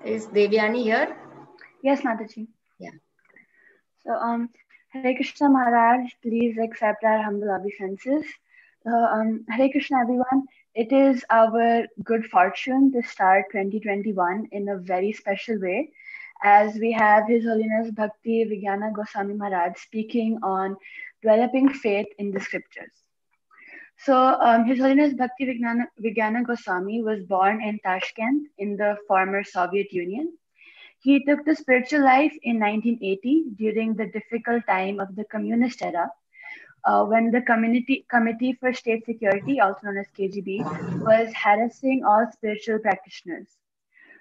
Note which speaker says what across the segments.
Speaker 1: Is Devyani here?
Speaker 2: Yes, Mataji.
Speaker 1: Yeah.
Speaker 2: So, Hare Krishna Maharaj, please accept our humble obeisances. Hare Krishna, everyone. It is our good fortune to start 2021 in a very special way, as we have His Holiness Bhakti Vijnana Goswami Maharaj speaking on developing faith in the scriptures. So, His Holiness Bhakti Vijnana Goswami was born in Tashkent in the former Soviet Union. He took the spiritual life in 1980 during the difficult time of the communist era, when the Committee for State Security, also known as KGB, was harassing all spiritual practitioners.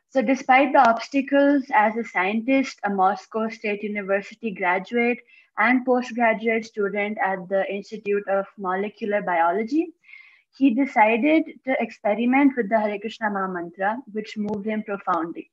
Speaker 2: So, despite the obstacles as a scientist, a Moscow State University graduate, and postgraduate student at the Institute of Molecular Biology, he decided to experiment with the Hare Krishna Maha Mantra, which moved him profoundly.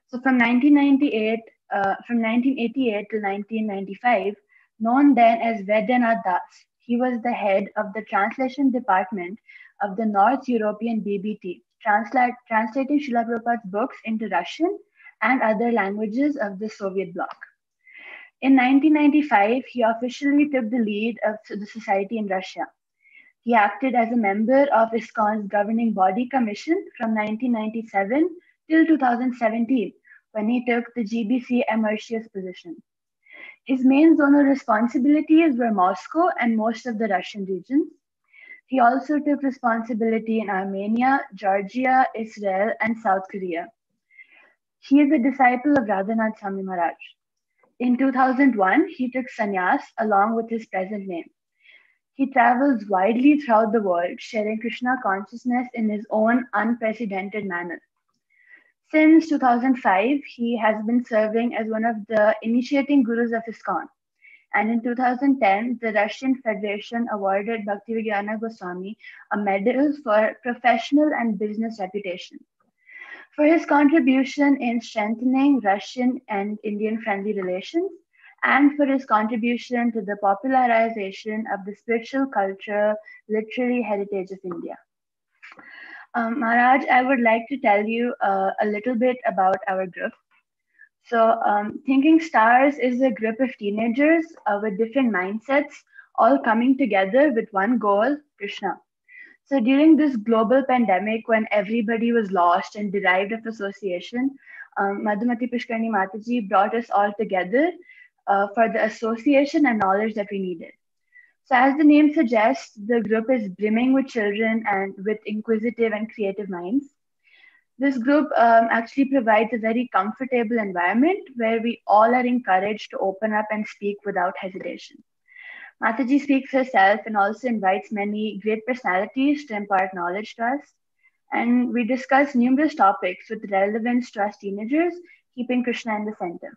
Speaker 2: So from 1988 to 1995, known then as Vedanath Das, he was the head of the translation department of the North European BBT, translating Srila Prabhupada's books into Russian and other languages of the Soviet bloc. In 1995, he officially took the lead of the society in Russia. He acted as a member of ISKCON's governing body commission from 1997 till 2017, when he took the GBC Emeritus position. His main zonal responsibilities were Moscow and most of the Russian regions. He also took responsibility in Armenia, Georgia, Israel, and South Korea. He is a disciple of Radhanath Swami Maharaj. In 2001, he took sannyas along with his present name. He travels widely throughout the world, sharing Krishna consciousness in his own unprecedented manner. Since 2005, he has been serving as one of the initiating gurus of ISKCON. And in 2010, the Russian Federation awarded Bhaktivedanta Goswami a medal for professional and business reputation. For his contribution in strengthening Russian and Indian friendly relations, and for his contribution to the popularization of the spiritual, cultural, literary heritage of India. Maharaj, I would like to tell you a little bit about our group. So, Thinking Stars is a group of teenagers with different mindsets, all coming together with one goal, Krishna. So, during this global pandemic, when everybody was lost and derived of association, Madhumati Pushkarni Mataji brought us all together for the association and knowledge that we needed. So, as the name suggests, the group is brimming with children and with inquisitive and creative minds. This group actually provides a very comfortable environment where we all are encouraged to open up and speak without hesitation. Mataji speaks herself and also invites many great personalities to impart knowledge to us. And we discuss numerous topics with relevance to us teenagers, keeping Krishna in the center.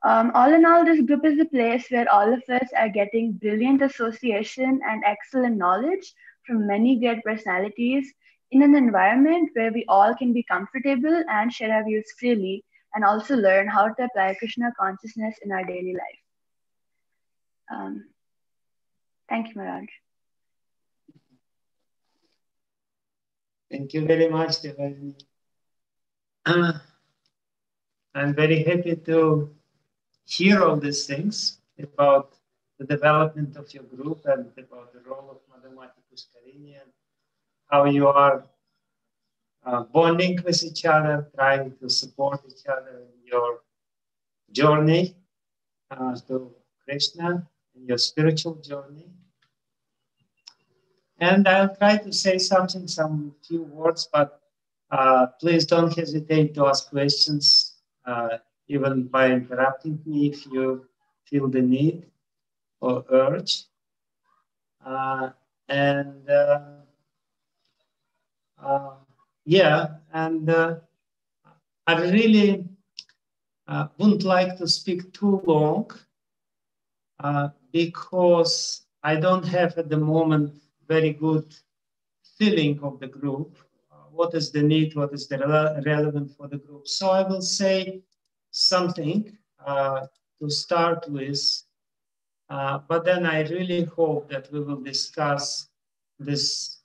Speaker 2: All in all, this group is a place where all of us are getting brilliant association and excellent knowledge from many great personalities in an environment where we all can be comfortable and share our views freely, and also learn how to apply Krishna consciousness in our daily life. Thank you, Maharaj.
Speaker 3: Thank you very much, Devani. I'm very happy to hear all these things about the development of your group and about the role of Madhumati Pushkarini and how you are bonding with each other, trying to support each other in your journey to Krishna, in your spiritual journey. And I'll try to say some few words, but please don't hesitate to ask questions, even by interrupting me if you feel the need or urge. I really wouldn't like to speak too long because I don't have at the moment very good feeling of the group. What is the need? What is the relevant for the group? So I will say something to start with, but then I really hope that we will discuss this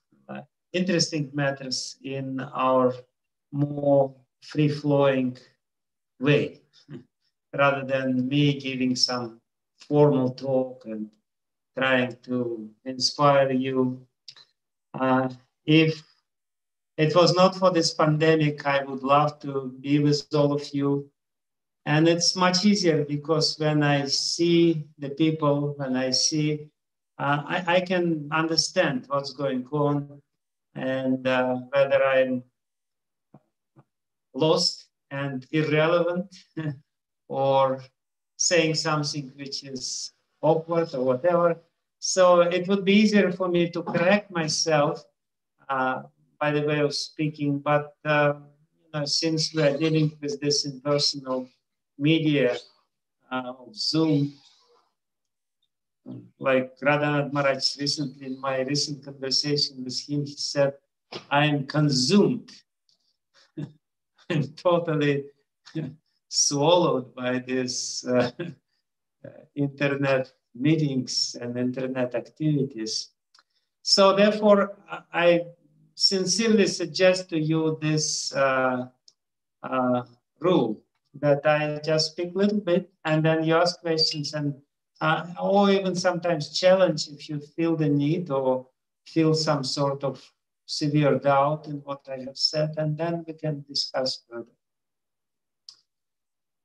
Speaker 3: interesting matters in our more free-flowing way, rather than me giving some formal talk and trying to inspire you. If it was not for this pandemic, I would love to be with all of you. And it's much easier because when I see the people, when I see, I can understand what's going on, and whether I'm lost and irrelevant or saying something which is awkward or whatever. So it would be easier for me to correct myself by the way of speaking. But since we are dealing with this impersonal media of Zoom, like Radhanath Maharaj recently, in my recent conversation with him, he said, I am consumed. I'm totally swallowed by this internet meetings and internet activities. So therefore, I sincerely suggest to you this rule that I just speak a little bit and then you ask questions, and or even sometimes challenge if you feel the need or feel some sort of severe doubt in what I have said, and then we can discuss further.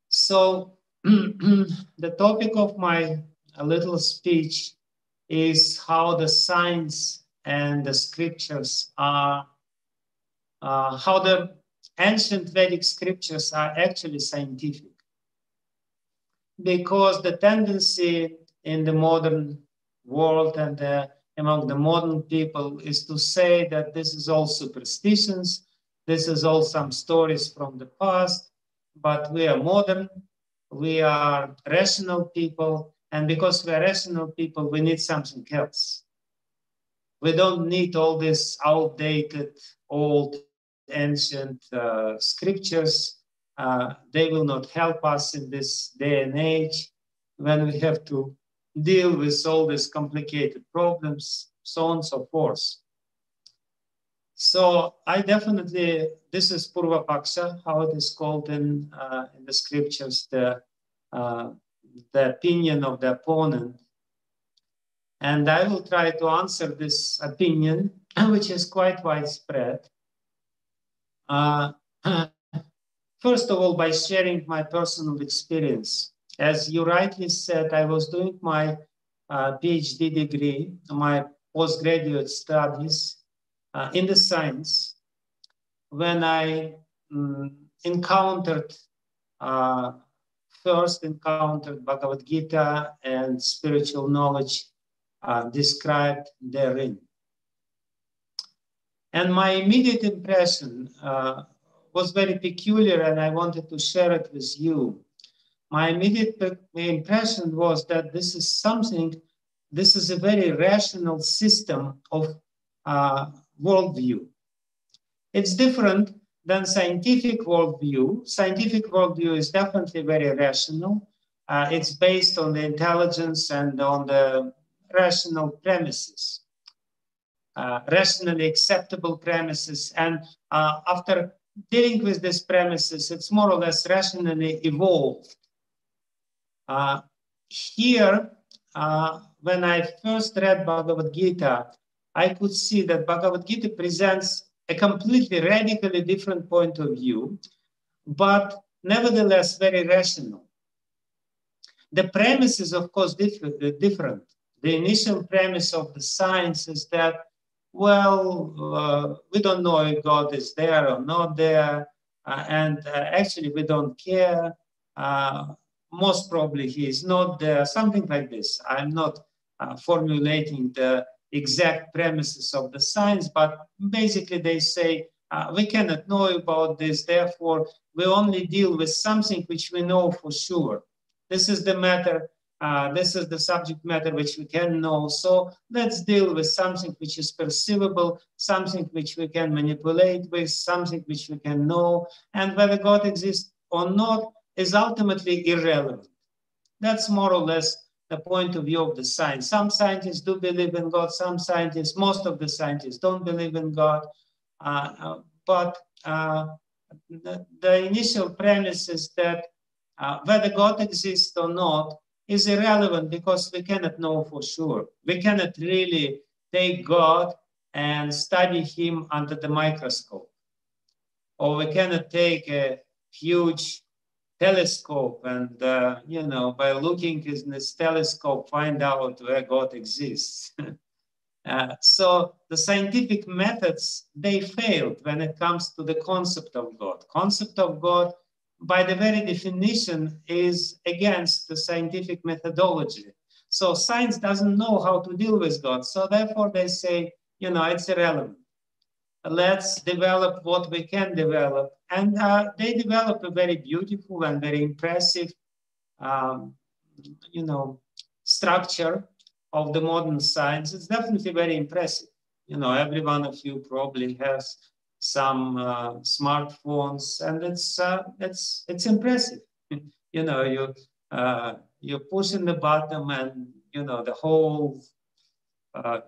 Speaker 3: So the topic of my little speech is how the science and the scriptures are, how the ancient Vedic scriptures are actually scientific. Because the tendency in the modern world and among the modern people is to say that this is all superstitions, this is all some stories from the past, but we are modern, we are rational people, and because we are rational people, we need something else. We don't need all these outdated, old, ancient scriptures. They will not help us in this day and age when we have to deal with all these complicated problems, so on and so forth. So I definitely, this is Purva Paksha, how it is called in the scriptures, the opinion of the opponent. And I will try to answer this opinion, which is quite widespread. First of all, by sharing my personal experience. As you rightly said, I was doing my PhD degree, my postgraduate studies in the science, when I first encountered Bhagavad-Gita and spiritual knowledge described therein. And my immediate impression was very peculiar, and I wanted to share it with you. My immediate impression was that this is a very rational system of worldview. It's different than scientific worldview. Scientific worldview is definitely very rational. It's based on the intelligence and on the rational premises, rationally acceptable premises. And after dealing with these premises, it's more or less rationally evolved. Here, when I first read Bhagavad-Gita, I could see that Bhagavad-Gita presents a completely radically different point of view, but nevertheless very rational. The premise is, of course, different. The initial premise of the science is that, well, we don't know if God is there or not there, and actually we don't care. Most probably he is not there, something like this. I'm not formulating the exact premises of the science, but basically they say, we cannot know about this, therefore we only deal with something which we know for sure. This is the matter, this is the subject matter which we can know, so let's deal with something which is perceivable, something which we can manipulate with, something which we can know, and whether God exists or not is ultimately irrelevant. That's more or less the point of view of the science. Some scientists do believe in God, some scientists, most of the scientists don't believe in God, but the initial premise is that whether God exists or not is irrelevant because we cannot know for sure. We cannot really take God and study him under the microscope. Or we cannot take a huge telescope and, by looking in this telescope, find out where God exists. So the scientific methods, they failed when it comes to the concept of God. Concept of God, by the very definition, is against the scientific methodology. So science doesn't know how to deal with God. So therefore they say, it's irrelevant. Let's develop what we can develop. And they develop a very beautiful and very impressive, structure of the modern science. It's definitely very impressive. Every one of you probably has some smartphones, and it's impressive. You push in the bottom, and the whole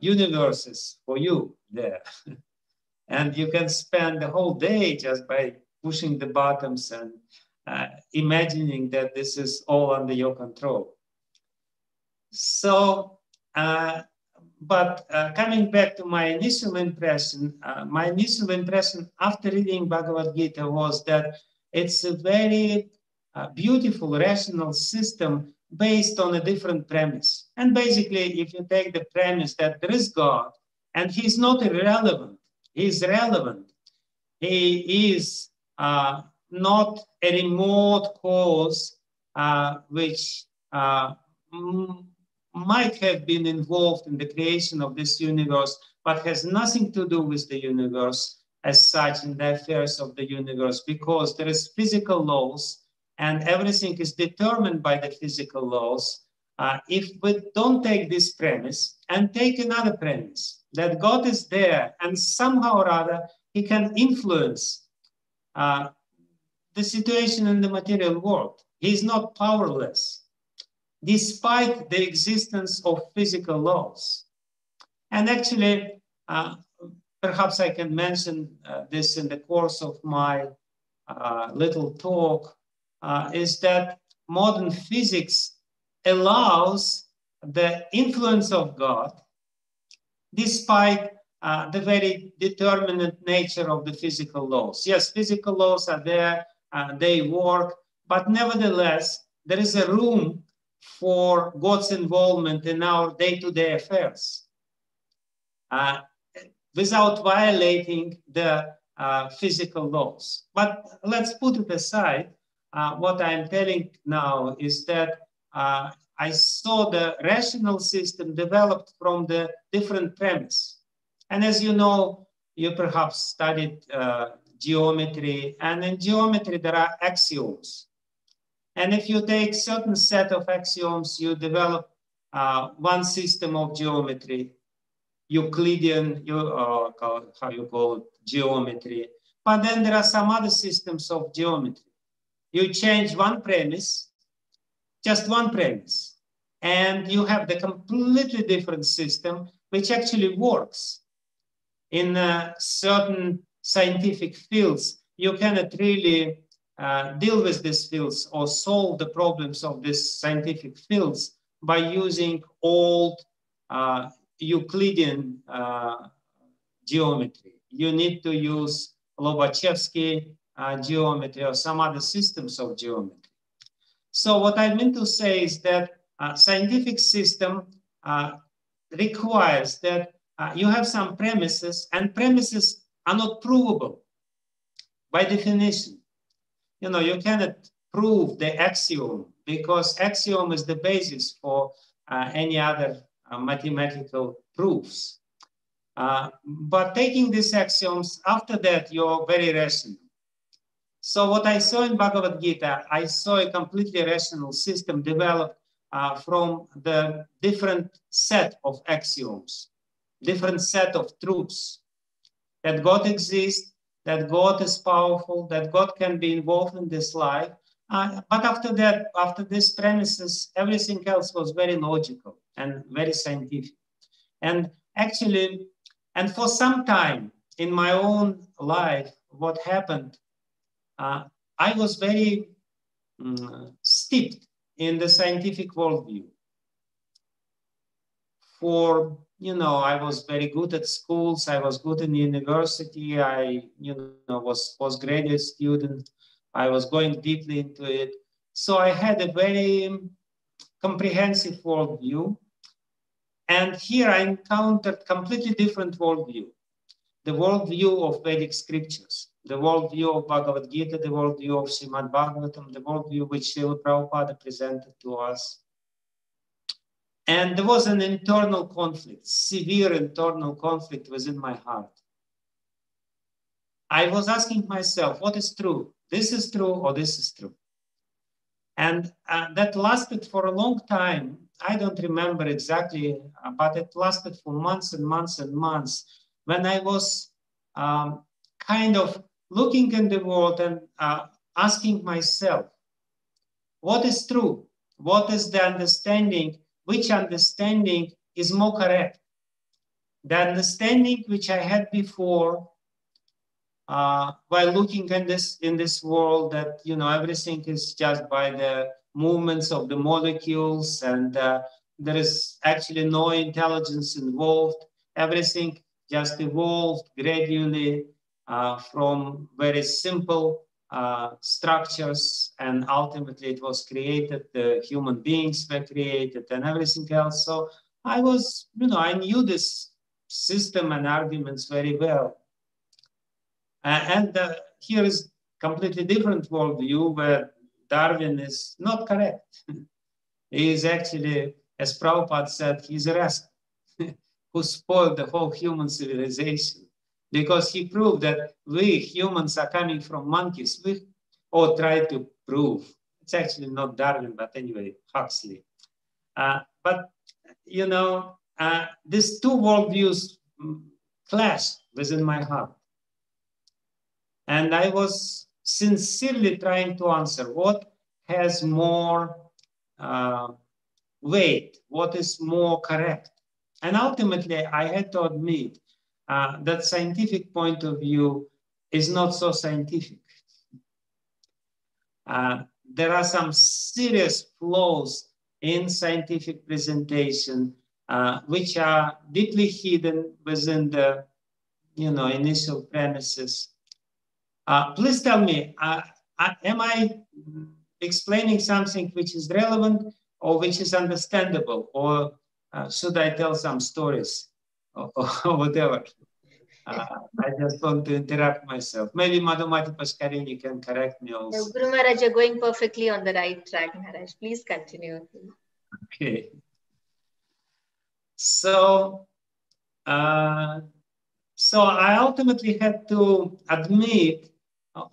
Speaker 3: universe is for you there. And you can spend the whole day just by pushing the buttons and imagining that this is all under your control. So, but coming back to my initial impression after reading Bhagavad-Gita was that it's a very beautiful, rational system based on a different premise. And basically, if you take the premise that there is God, and he's not irrelevant, he's relevant. He is not a remote cause which might have been involved in the creation of this universe, but has nothing to do with the universe as such in the affairs of the universe, because there is physical laws and everything is determined by the physical laws. If we don't take this premise and take another premise, that God is there and somehow or other he can influence the situation in the material world. He is not powerless, despite the existence of physical laws. And actually, perhaps I can mention this in the course of my little talk, is that modern physics allows the influence of God despite the very determinate nature of the physical laws. Yes, physical laws are there, they work, but nevertheless, there is a room for God's involvement in our day-to-day affairs without violating the physical laws. But let's put it aside. What I'm telling now is that I saw the rational system developed from the different premise. And as you know, you perhaps studied geometry, and in geometry there are axioms. And if you take certain set of axioms, you develop one system of geometry, Euclidean, how you call it, geometry. But then there are some other systems of geometry. You change one premise, just one premise, and you have the completely different system, which actually works. In certain scientific fields, you cannot really deal with these fields or solve the problems of these scientific fields by using old Euclidean geometry. You need to use Lobachevsky geometry or some other systems of geometry. So what I mean to say is that scientific system requires that you have some premises, and premises are not provable by definition. You cannot prove the axiom because axiom is the basis for any other mathematical proofs. But taking these axioms, after that, you're very rational. So what I saw in Bhagavad-Gita, I saw a completely rational system developed from the different set of axioms, different set of truths, that God exists, that God is powerful, that God can be involved in this life. But after that, after these premises, everything else was very logical and very scientific. And actually, and for some time in my own life, what happened I was very steeped in the scientific worldview. For, I was very good at schools. I was good in university. I, was postgraduate student. I was going deeply into it. So I had a very comprehensive worldview. And here I encountered completely different worldview. The worldview of Vedic scriptures, the worldview of Bhagavad-Gita, the worldview of Srimad Bhagavatam, the worldview which Srila Prabhupada presented to us. And there was an internal conflict, severe internal conflict within my heart. I was asking myself, what is true? This is true or this is true? And that lasted for a long time. I don't remember exactly, but it lasted for months and months and months, when I was kind of looking in the world and asking myself, what is true? What is the understanding? Which understanding is more correct? The understanding which I had before, while looking in this world, that everything is just by the movements of the molecules, and there is actually no intelligence involved. Everything just evolved gradually from very simple structures, and ultimately it was created. The human beings were created, and everything else. So I was, I knew this system and arguments very well. And here is completely different worldview where Darwin is not correct. He is actually, as Prabhupada said, he's a rascal who spoiled the whole human civilization, because he proved that we humans are coming from monkeys. We all tried to prove. It's actually not Darwin, but anyway, Huxley. But, these two worldviews clashed within my heart. And I was sincerely trying to answer what has more weight, what is more correct. And ultimately, I had to admit that scientific point of view is not so scientific. There are some serious flaws in scientific presentation, which are deeply hidden within the initial premises. Please tell me, am I explaining something which is relevant or which is understandable, or should I tell some stories or whatever? I just want to interrupt myself. Maybe Madhumati Paskarini can correct me also.
Speaker 1: Guru Maharaj, you're going perfectly on the right track, Maharaj. Please continue.
Speaker 3: Okay. So I ultimately had to admit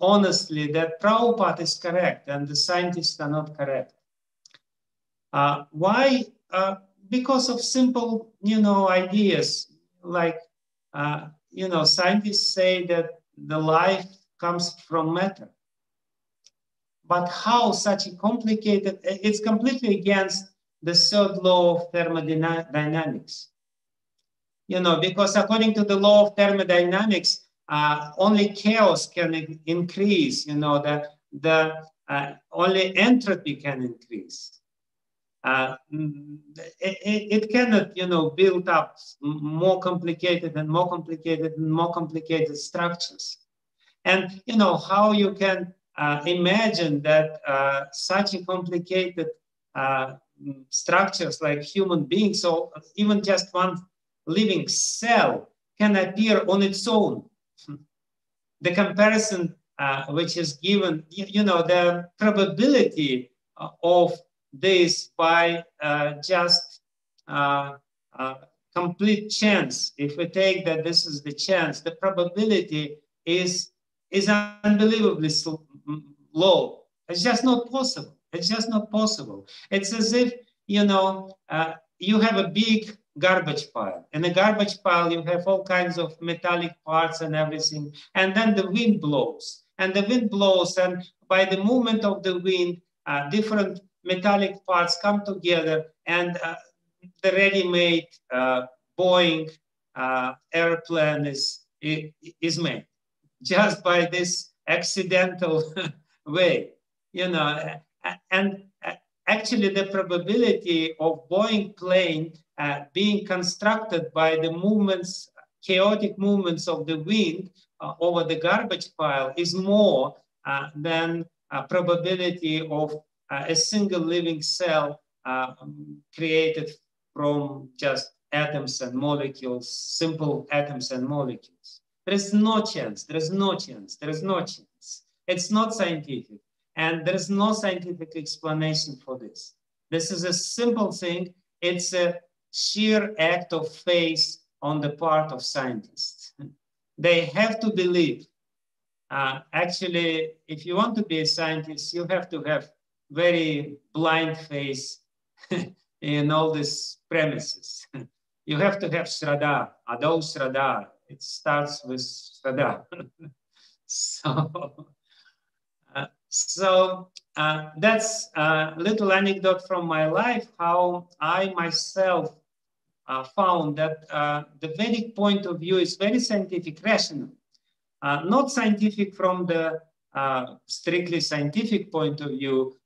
Speaker 3: honestly that Prabhupada is correct and the scientists are not correct. Why? Because of simple, ideas like, scientists say that the life comes from matter. But how such a complicated, it's completely against the third law of thermodynamics. Because according to the law of thermodynamics, only chaos can increase, only entropy can increase. It cannot, build up more complicated and more complicated and more complicated structures. And, how you can imagine that such a complicated structures like human beings, or even just one living cell, can appear on its own. The comparison which is given, the probability of this by just complete chance. If we take that this is the chance, the probability is unbelievably low. It's just not possible. It's just not possible. It's as if, you have a big garbage pile. In a garbage pile, you have all kinds of metallic parts and everything. And then the wind blows. And the wind blows. And by the movement of the wind, different metallic parts come together. And the ready-made Boeing airplane is made. Just by this accidental way, you know, and actually the probability of Boeing plane being constructed by the movements, chaotic movements of the wind over the garbage pile is more than probability of a single living cell created from just atoms and molecules, simple atoms and molecules. There is no chance, there is no chance, there is no chance. It's not scientific, and there is no scientific explanation for this. This is a simple thing. It's a sheer act of faith on the part of scientists. They have to believe. Actually, if you want to be a scientist, you have to have very blind faith in all these premises. You have to have Shraddha, Adau Shraddha. It starts with Shraddha. So that's a little anecdote from my life, how I myself found that the Vedic point of view is very scientific, rational. Not scientific from the strictly scientific point of view,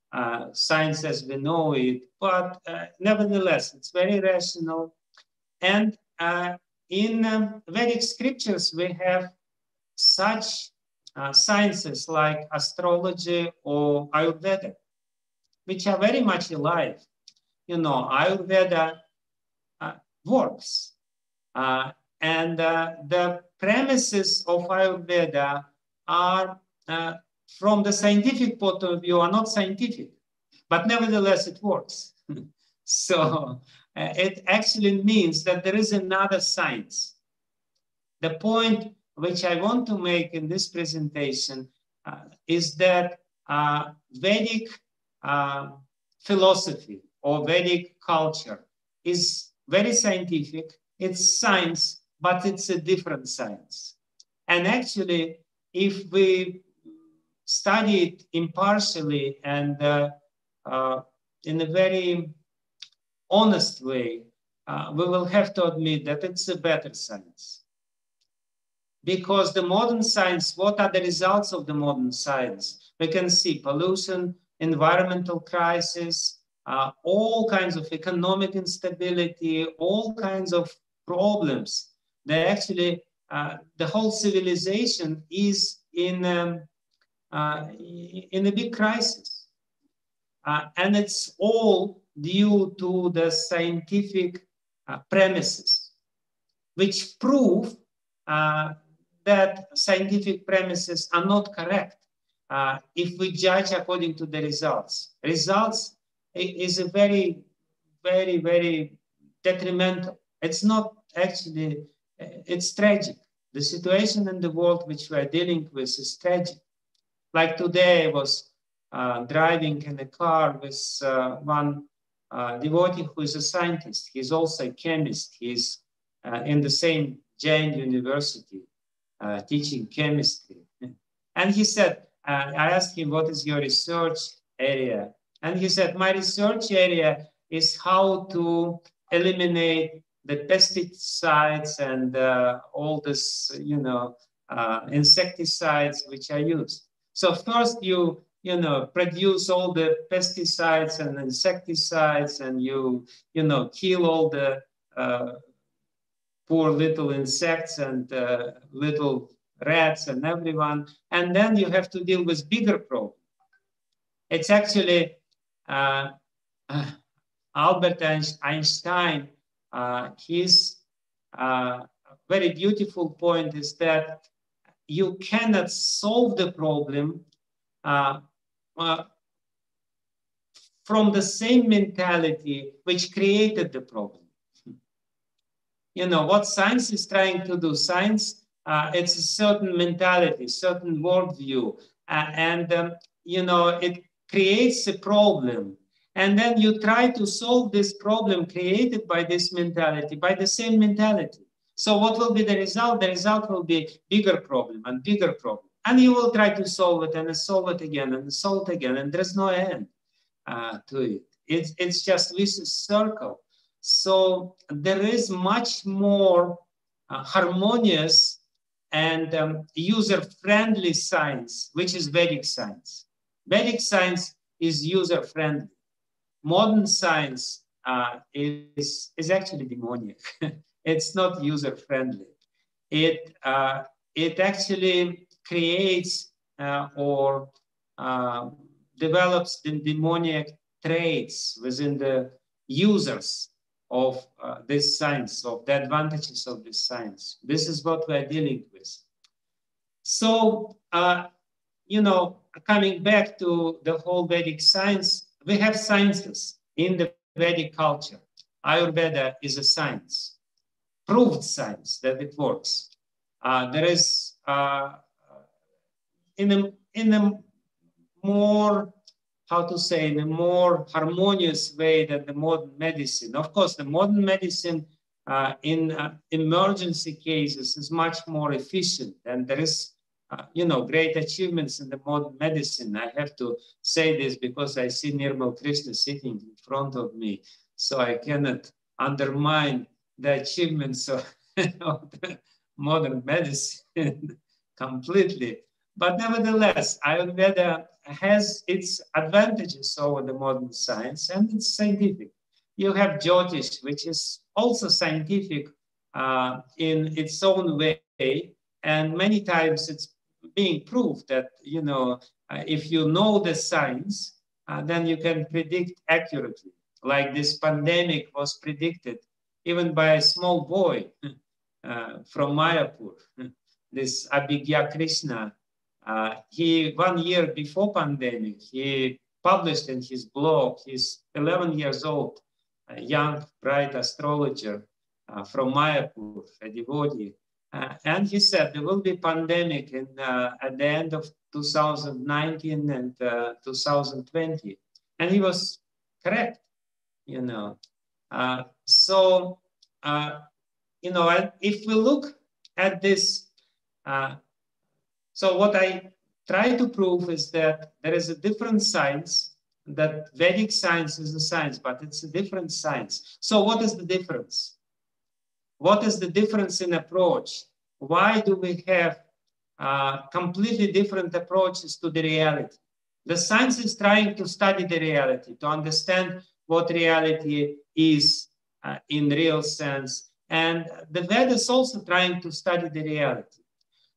Speaker 3: science as we know it, but nevertheless, it's very rational. And in Vedic scriptures, we have such sciences like astrology or Ayurveda, which are very much alive. You know, Ayurveda works. And the premises of Ayurveda are, from the scientific point of view, are not scientific, but nevertheless it works. So it actually means that there is another science. The point which I want to make in this presentation is that Vedic philosophy or Vedic culture is very scientific. It's science, but it's a different science. And actually, if we study it impartially and in a very honest way, we will have to admit that it's a better science. Because the modern science, what are the results of the modern science? We can see pollution, environmental crisis, all kinds of economic instability, all kinds of problems. That actually, the whole civilization is in a big crisis. And it's all due to the scientific premises, which prove that scientific premises are not correct if we judge according to the results. Results is a very, very, very detrimental. It's not actually, it's tragic. The situation in the world which we're dealing with is tragic. Like today, I was driving in a car with one devotee who is a scientist. He's also a chemist. He's in the same Jain university teaching chemistry. And he said, I asked him, what is your research area? And he said, my research area is how to eliminate the pesticides and all this, insecticides which are used. So first you produce all the pesticides and insecticides, and you kill all the poor little insects and little rats and everyone, and then you have to deal with bigger problem. It's actually Albert Einstein. His very beautiful point is that you cannot solve the problem from the same mentality which created the problem. What science is trying to do, science, it's a certain mentality, certain worldview, and it creates a problem. And then you try to solve this problem created by this mentality, by the same mentality. So what will be the result? The result will be bigger problem and bigger problem. And you will try to solve it and solve it again and solve it again. And there's no end to it. It's just vicious circle. So there is much more harmonious and user-friendly science, which is Vedic science. Vedic science is user-friendly. Modern science is actually demonic. It's not user-friendly. It actually creates or develops the demonic traits within the users of this science, of the advantages of this science. This is what we're dealing with. So, you know, coming back to the whole Vedic science, we have sciences in the Vedic culture. Ayurveda is a science, proved science that it works. There is, in a more, how to say, in a more harmonious way than the modern medicine. Of course, the modern medicine in emergency cases is much more efficient, and there is, you know, great achievements in the modern medicine. I have to say this because I see Nirmal Krishna sitting in front of me, so I cannot undermine the achievements of the modern medicine completely. But nevertheless, Ayurveda has its advantages over the modern science, and it's scientific. You have Jyotish, which is also scientific in its own way, and many times it's being proved that, you know, if you know the science, then you can predict accurately. Like this pandemic was predicted even by a small boy from Mayapur, this Abhigya Krishna. He, 1 year before pandemic, he published in his blog, he's 11 years old, a young, bright astrologer from Mayapur, a devotee. And he said there will be pandemic at the end of 2019 and 2020. And he was correct, you know. So, you know, if we look at this, so what I try to prove is that there is a different science, that Vedic science is a science, but it's a different science. So what is the difference? What is the difference in approach? Why do we have completely different approaches to the reality? The science is trying to study the reality, to understand what reality is in real sense. And the Veda is also trying to study the reality.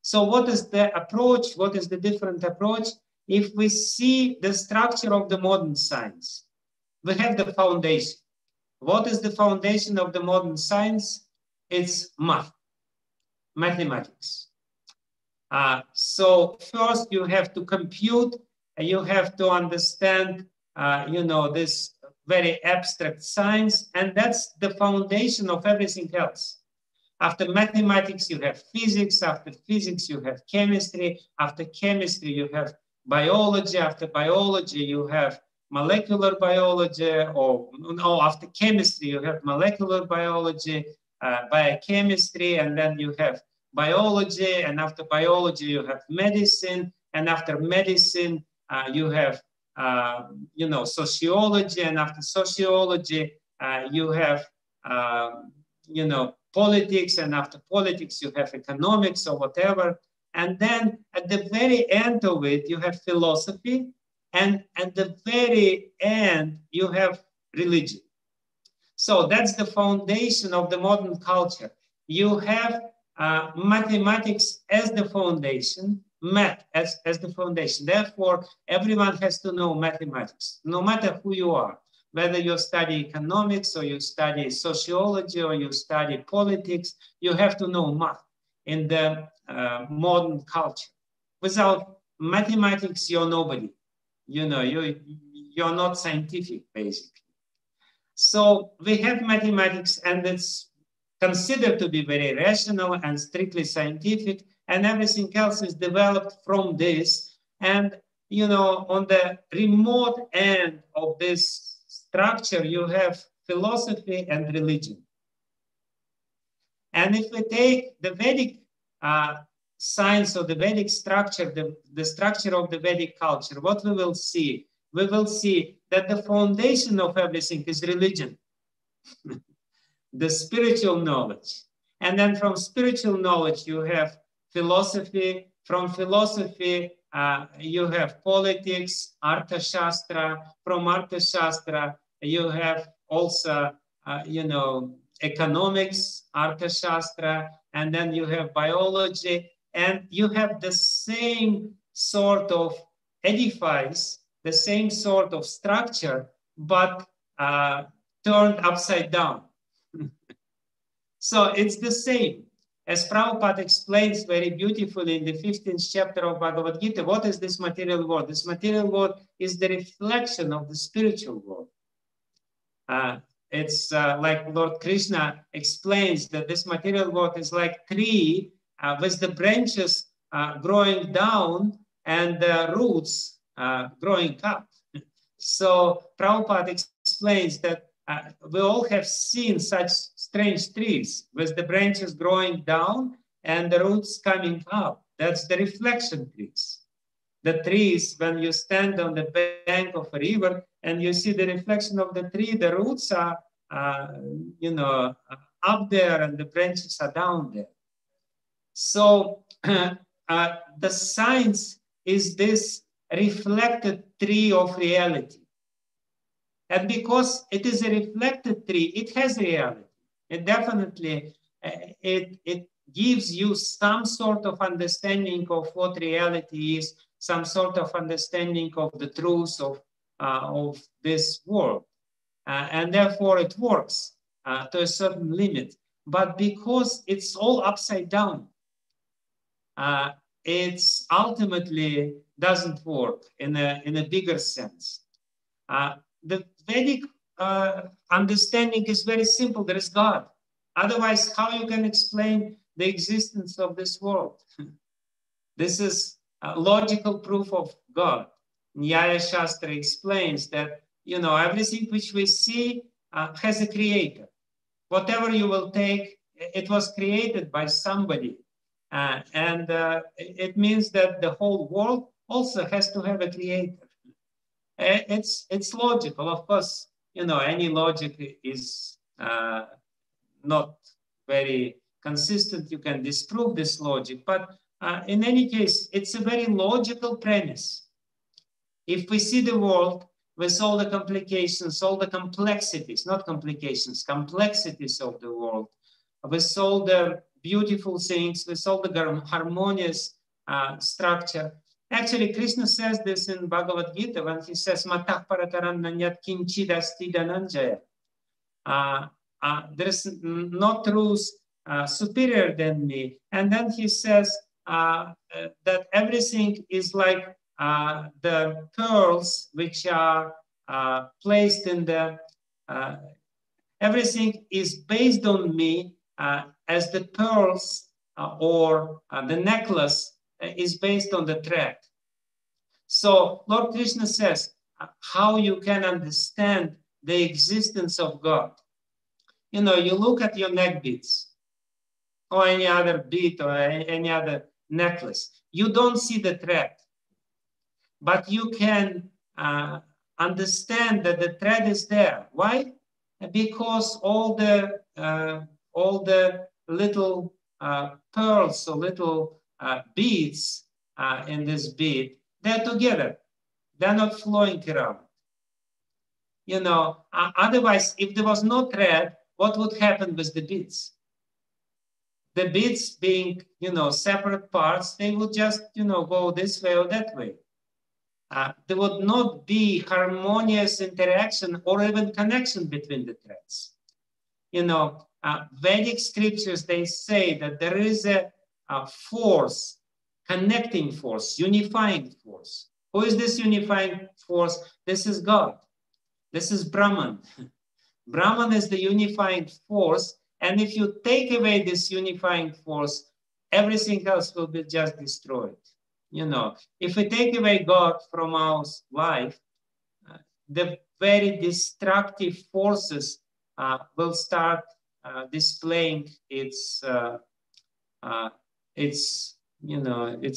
Speaker 3: So what is the approach? What is the different approach? If we see the structure of the modern science, we have the foundation. What is the foundation of the modern science? It's math, mathematics. So first you have to compute, and you have to understand, you know, this very abstract science, and that's the foundation of everything else. After mathematics, you have physics. After physics, you have chemistry. After chemistry, you have biology. After biology, you have molecular biology, or no, after chemistry, you have molecular biology, biochemistry, and then you have biology, and after biology, you have medicine, and after medicine, you have, you know, sociology, and after sociology, you have, you know, politics, and after politics, you have economics or whatever. And then at the very end of it, you have philosophy, and at the very end, you have religion. So that's the foundation of the modern culture. You have mathematics as the foundation, math as the foundation. Therefore, everyone has to know mathematics, no matter who you are. Whether you study economics, or you study sociology, or you study politics, you have to know math in the modern culture. Without mathematics, you're nobody. You know, you're not scientific, basically. So we have mathematics, and it's considered to be very rational and strictly scientific, and everything else is developed from this. And, you know, on the remote end of this structure, you have philosophy and religion. And if we take the Vedic science or the Vedic structure, the structure of the Vedic culture, what we will see? We will see that the foundation of everything is religion, the spiritual knowledge. And then from spiritual knowledge, you have philosophy. From philosophy, you have politics, Arthashastra. From Arthashastra, you have also, economics, Arthashastra, and then you have biology, and you have the same sort of edifice, the same sort of structure, but turned upside down. So it's the same. As Prabhupada explains very beautifully in the 15th chapter of Bhagavad-Gita, what is this material world? This material world is the reflection of the spiritual world. It's like Lord Krishna explains that this material world is like tree with the branches growing down and the roots growing up. So Prabhupada explains that we all have seen such strange trees with the branches growing down and the roots coming up. That's the reflection trees. The trees, when you stand on the bank of a river and you see the reflection of the tree, the roots are, up there and the branches are down there. So the science is this reflected tree of reality. And because it is a reflected tree, it has reality. It definitely, it gives you some sort of understanding of what reality is, some sort of understanding of the truth of this world. And therefore it works to a certain limit. But because it's all upside down, it ultimately doesn't work in a bigger sense. The Vedic understanding is very simple. There is God. Otherwise, how you can explain the existence of this world? This is a logical proof of God. Nyaya Shastra explains that, everything which we see has a creator. Whatever you will take, it was created by somebody. And it means that the whole world also has to have a creator. It's logical. Of course, any logic is not very consistent. You can disprove this logic. But in any case, it's a very logical premise. If we see the world with all the complications, all the complexities, not complications, complexities of the world, with all the beautiful things, with all the harmonious structure. Actually, Krishna says this in Bhagavad-Gita when he says, Matah paratarannanyat kinchidasti dhananjaya. There is no truth superior than me. And then he says that everything is like the pearls which are placed in the, everything is based on me as the pearls or the necklace is based on the thread. So Lord Krishna says how you can understand the existence of God. You look at your neck beads or any other bead or any other necklace. You don't see the thread, but you can understand that the thread is there. Why? Because all the little pearls or little beads in this bead, they're together. They're not flowing around. Otherwise, if there was no thread, what would happen with the beads? The beads being, separate parts, they would just, go this way or that way. There would not be harmonious interaction or even connection between the threads. Vedic scriptures, they say that there is a force, connecting force, unifying force. Who is this unifying force? This is God. This is Brahman. Brahman is the unifying force. And if you take away this unifying force, everything else will be just destroyed. If we take away God from our life, the very destructive forces will start displaying its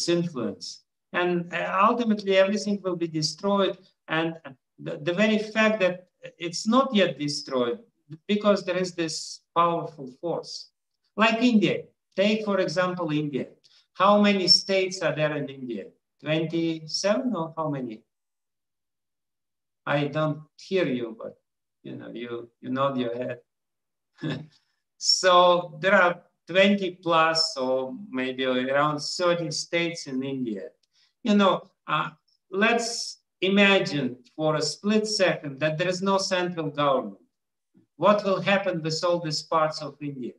Speaker 3: influence, and ultimately everything will be destroyed. And the very fact that it's not yet destroyed, because there is this powerful force, like India. Take, for example, India. How many states are there in India? 27 or how many? I don't hear you, but you nod your head. So there are 20 plus or maybe around 30 states in India. Let's imagine for a split second that there is no central government. What will happen with all these parts of India?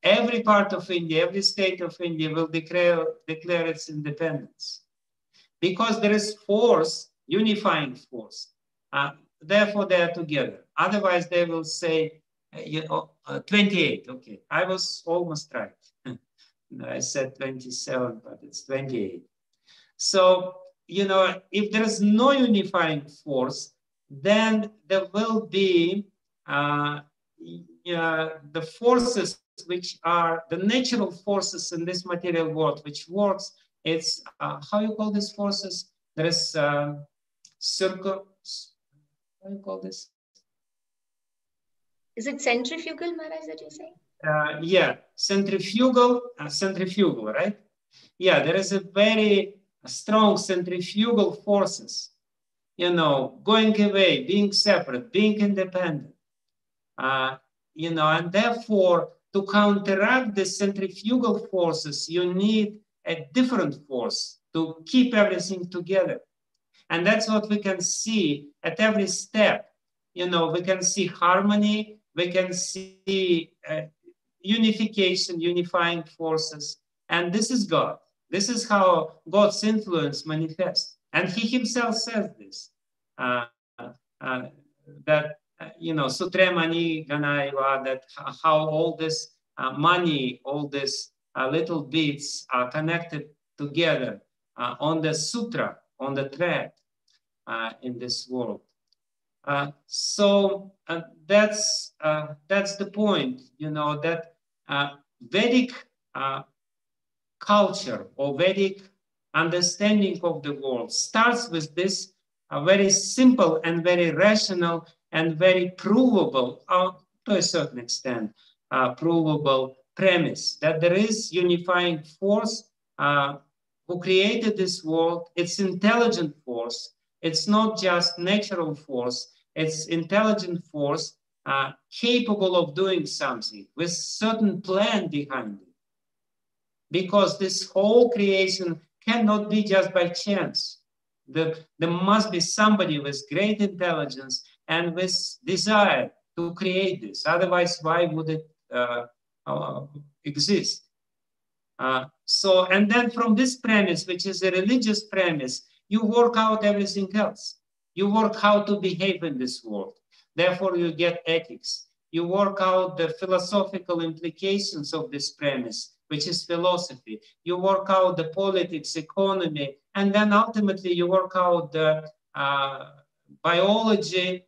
Speaker 3: Every part of India, every state of India will declare its independence. Because there is force, unifying force. Therefore, they are together. Otherwise, they will say, 28. Okay, I was almost right. I said 27, but it's 28. So, if there is no unifying force, then there will be the forces which are the natural forces in this material world, which works. It's how you call these forces? There is circle. How you call this?
Speaker 1: Is it centrifugal, Maharaj, that you're saying?
Speaker 3: Yeah, centrifugal, right? Yeah, there is a very strong centrifugal forces, going away, being separate, being independent, and therefore to counteract the centrifugal forces, you need a different force to keep everything together. And that's what we can see at every step. We can see harmony, we can see unification, unifying forces. And this is God. This is how God's influence manifests. And he himself says this, that, Sutre Mani Ganaiva, that how all this money, all these little bits are connected together on the sutra, on the thread in this world. So that's the point, that Vedic culture or Vedic understanding of the world starts with this very simple and very rational and very provable, to a certain extent, provable premise that there is unifying force who created this world. It's intelligent force. It's not just natural force. It's intelligent force capable of doing something with certain plan behind it. Because this whole creation cannot be just by chance. There must be somebody with great intelligence and with desire to create this. Otherwise, why would it exist? And then from this premise, which is a religious premise, you work out everything else. You work how to behave in this world. Therefore, you get ethics. You work out the philosophical implications of this premise, which is philosophy. You work out the politics, economy, and then ultimately you work out the biology,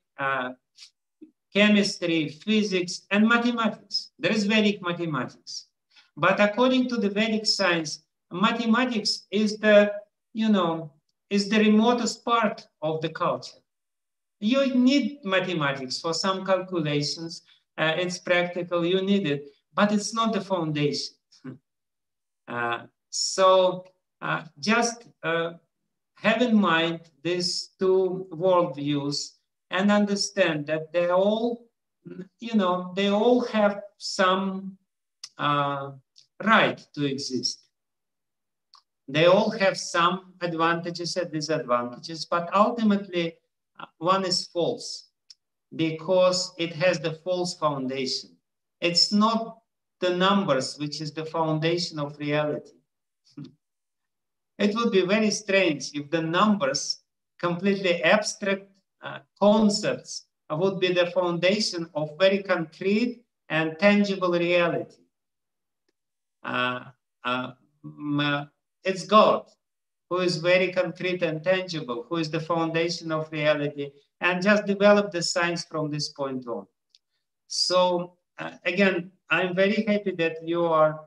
Speaker 3: chemistry, physics, and mathematics. There is Vedic mathematics. But according to the Vedic science, mathematics is the remotest part of the culture. You need mathematics for some calculations. It's practical, you need it, but it's not the foundation. Just have in mind these two worldviews and understand that they all have some right to exist. They all have some advantages and disadvantages, but ultimately one is false because it has the false foundation. It's not the numbers which is the foundation of reality. It would be very strange if the numbers, completely abstract concepts, would be the foundation of very concrete and tangible reality. It's God who is very concrete and tangible, who is the foundation of reality, and just develop the science from this point on. So again, I'm very happy that you are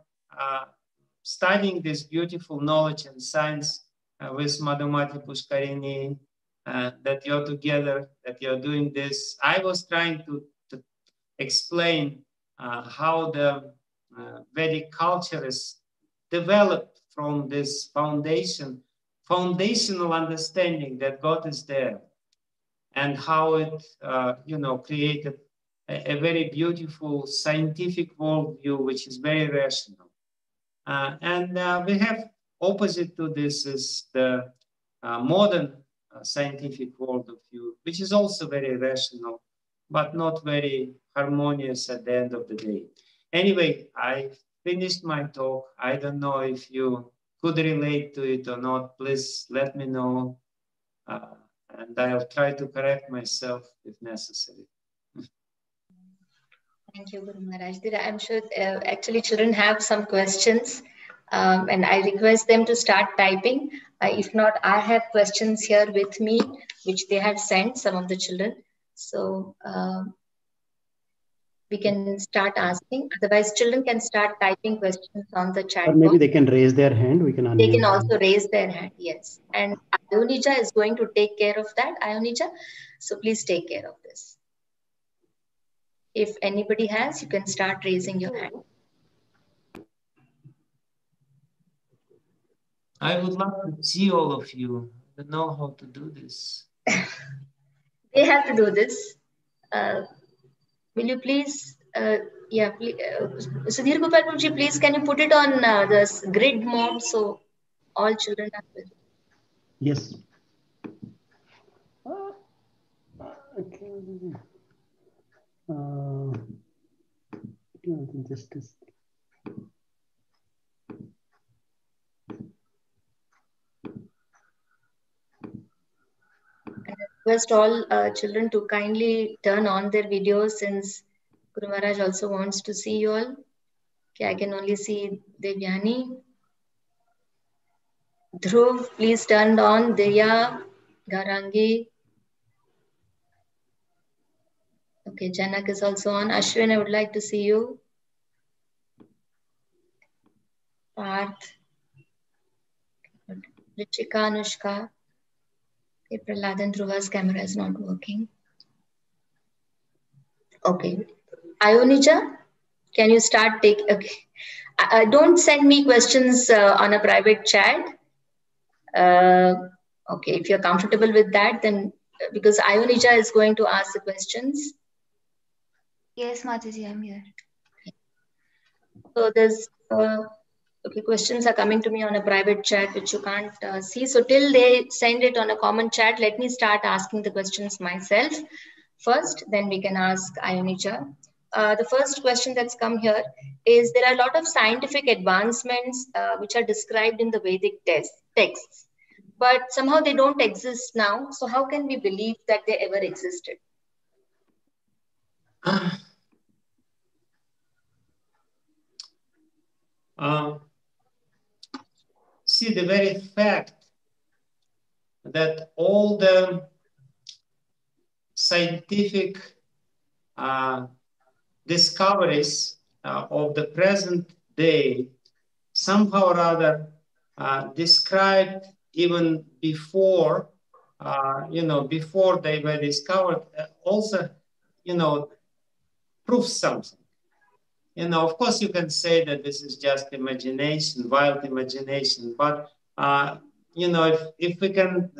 Speaker 3: studying this beautiful knowledge and science with Madhumati Pushkarini, that you're together, that you're doing this. I was trying to explain how the Vedic culture is developed from this foundational understanding that God is there, and how it, created a very beautiful scientific worldview, which is very rational. And we have opposite to this is the modern scientific worldview, which is also very rational, but not very harmonious at the end of the day. Anyway, I finished my talk. I don't know if you could relate to it or not. Please let me know, and I'll try to correct myself if necessary.
Speaker 1: Thank you, Guru Maharaj. I'm sure actually children have some questions, and I request them to start typing. If not, I have questions here with me, which they have sent, some of the children. So we can start asking. Otherwise, children can start typing questions on the chat box.
Speaker 4: Or maybe they can raise their hand. We can unmute.
Speaker 1: They can also raise their hand, yes. And Ionija is going to take care of that, Ionija. So please take care of this. If anybody has, you can start raising your hand.
Speaker 3: I would love to see all of you. I don't know how to do this.
Speaker 1: They have to do this. Will you please, please, Sudhir Gopalpurji, please, can you put it on this grid mode so all children are with?
Speaker 4: Yes. Okay. Just this.
Speaker 1: I request all children to kindly turn on their videos, since Guru Maharaj also wants to see you all. Okay, I can only see Devyani. Dhruv, please turn on. Deya, Garangi. Okay, Janak is also on. Ashwin, I would like to see you. Parth. Richika, Anushka. Okay, Prahlad and Dhruva's camera is not working. Okay. Ionija, can you start take? Okay. Don't send me questions on a private chat. Okay, if you're comfortable with that, then because Ionija is going to ask the questions.
Speaker 2: Yes, Mataji, I'm here.
Speaker 1: So there's okay, questions are coming to me on a private chat, which you can't see. So till they send it on a common chat, let me start asking the questions myself first, then we can ask Ionija. The first question that's come here is, there are a lot of scientific advancements which are described in the Vedic texts, but somehow they don't exist now. So how can we believe that they ever existed?
Speaker 3: See, the very fact that all the scientific discoveries of the present day somehow or other described even before, before they were discovered, also, proves something. Of course, you can say that this is just imagination, wild imagination, but, if we can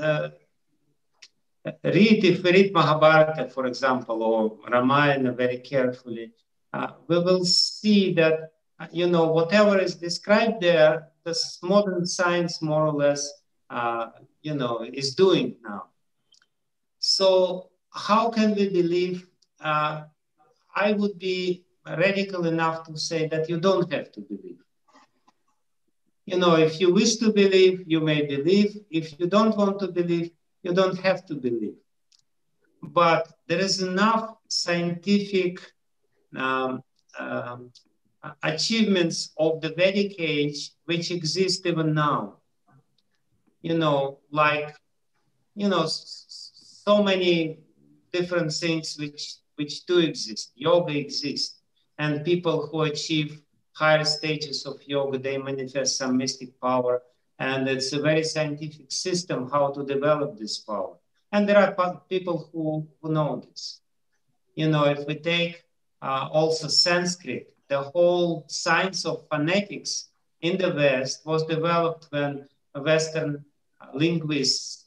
Speaker 3: if we read Mahabharata, for example, or Ramayana very carefully, we will see that, whatever is described there, this modern science more or less, is doing now. So how can we believe? I would be radical enough to say that you don't have to believe. If you wish to believe, you may believe. If you don't want to believe, you don't have to believe. But there is enough scientific achievements of the Vedic age which exist even now. So many different things which do exist. Yoga exists, and people who achieve higher stages of yoga, they manifest some mystic power, and it's a very scientific system how to develop this power. And there are people who know this. If we take also Sanskrit, the whole science of phonetics in the West was developed when Western linguists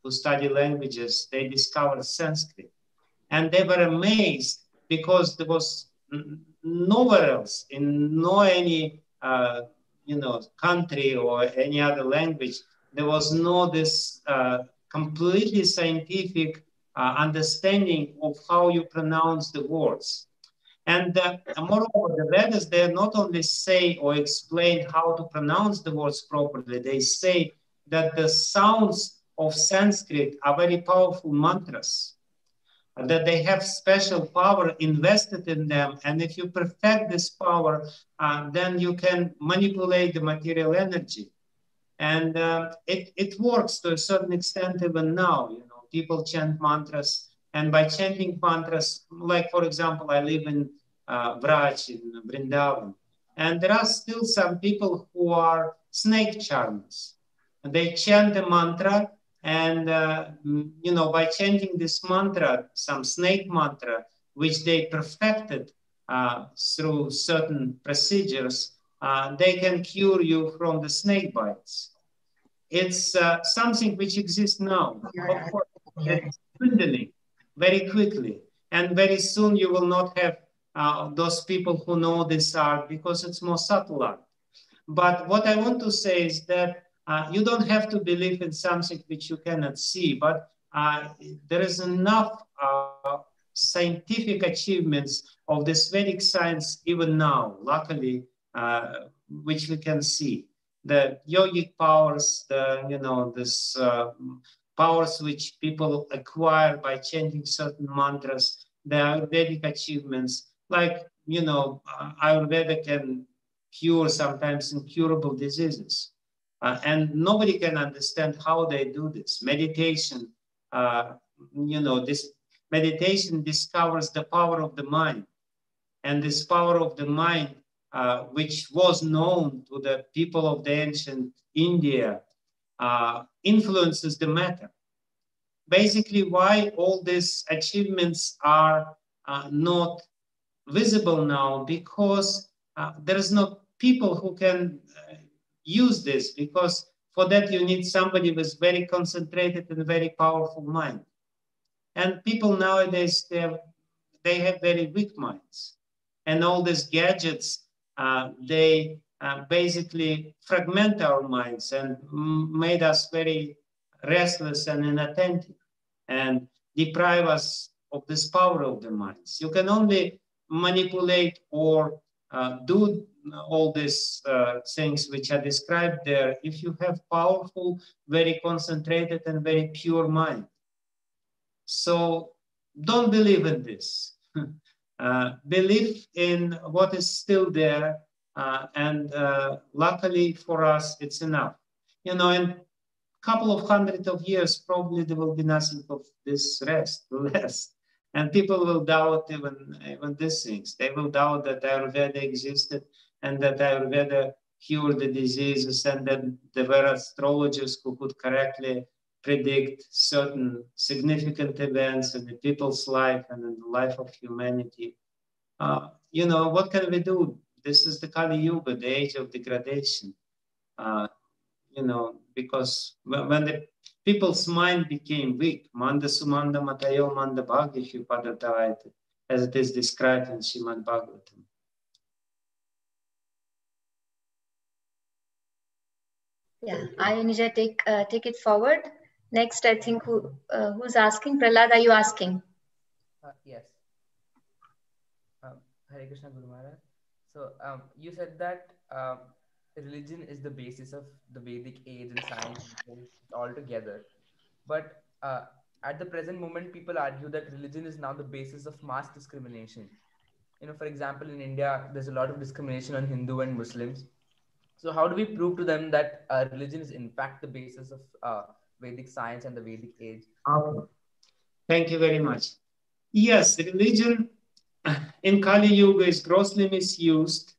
Speaker 3: who study languages, they discovered Sanskrit. And they were amazed because there was nowhere else in no any country or any other language, there was no this completely scientific understanding of how you pronounce the words. And moreover, the Vedas, they not only say or explain how to pronounce the words properly, they say that the sounds of Sanskrit are very powerful mantras, that they have special power invested in them. And if you perfect this power, then you can manipulate the material energy. And it works to a certain extent even now. You know, people chant mantras, and by chanting mantras, like for example, I live in Vraj in Vrindavan, and there are still some people who are snake charmers. And they chant the mantra, and by chanting this mantra, some snake mantra, which they perfected through certain procedures, they can cure you from the snake bites. It's something which exists now. Of course, it's dwindling very quickly. And very soon you will not have those people who know this art because it's more subtle art. But what I want to say is that you don't have to believe in something which you cannot see, but there is enough scientific achievements of this Vedic science even now, luckily, which we can see. The yogic powers, this powers which people acquire by chanting certain mantras, the Ayurvedic achievements, like, Ayurveda can cure sometimes incurable diseases. And nobody can understand how they do this. Meditation, this meditation discovers the power of the mind. And this power of the mind, which was known to the people of the ancient India, influences the matter. Basically, why all these achievements are not visible now, because there's no people who can use this, because for that you need somebody with very concentrated and very powerful mind. And people nowadays, they have very weak minds. And all these gadgets, they basically fragment our minds and made us very restless and inattentive and deprive us of this power of the minds. You can only manipulate or do all these things which are described there if you have powerful, very concentrated and very pure mind. So don't believe in this. Believe in what is still there, and luckily for us, it's enough. In a couple of hundred of years, probably there will be nothing of this less. And people will doubt even these things. They will doubt that Ayurveda existed and that Ayurveda cured the diseases, and that there were astrologers who could correctly predict certain significant events in the people's life and in the life of humanity. What can we do? This is the Kali Yuga, the age of degradation. Because when the people's mind became weak, Manda Sumanda Matayo Manda Bhagya Padatayate, as it is described in Srimad Bhagavatam.
Speaker 1: Yeah, Nija, take it forward. Next, I think who's asking? Prahlad, are you asking?
Speaker 5: Yes. Hare Krishna Guru Maharaj. So you said that religion is the basis of the Vedic age and science all together. But at the present moment, people argue that religion is now the basis of mass discrimination. For example, in India, there's a lot of discrimination on Hindu and Muslims. So how do we prove to them that religion is in fact the basis of Vedic science and the Vedic age?
Speaker 3: Okay. Thank you very much. Yes, religion in Kali Yuga is grossly misused,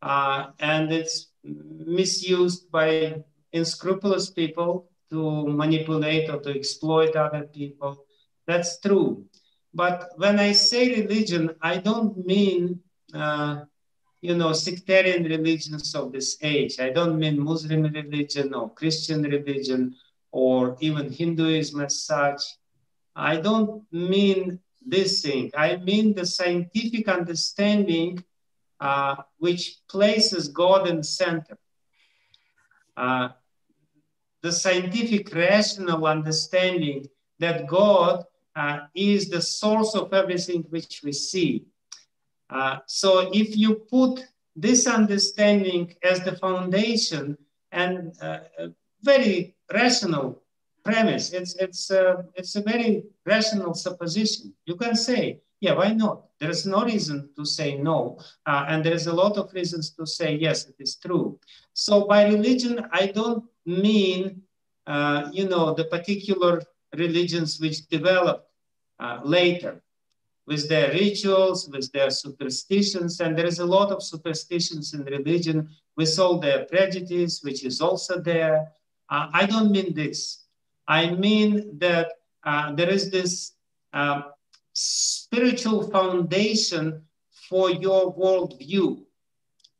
Speaker 3: and it's misused by unscrupulous people to manipulate or to exploit other people. That's true. But when I say religion, I don't mean, sectarian religions of this age. I don't mean Muslim religion or Christian religion or even Hinduism as such. I don't mean this thing. I mean the scientific understanding which places God in center. The scientific rational understanding that God is the source of everything which we see. So if you put this understanding as the foundation and a very rational premise, it's a very rational supposition. You can say, yeah, why not? There is no reason to say no. And there is a lot of reasons to say, yes, it is true. So by religion, I don't mean, the particular religions which developed later with their rituals, with their superstitions. And there is a lot of superstitions in religion with all their prejudice, which is also there. I don't mean this. I mean that there is this spiritual foundation for your worldview,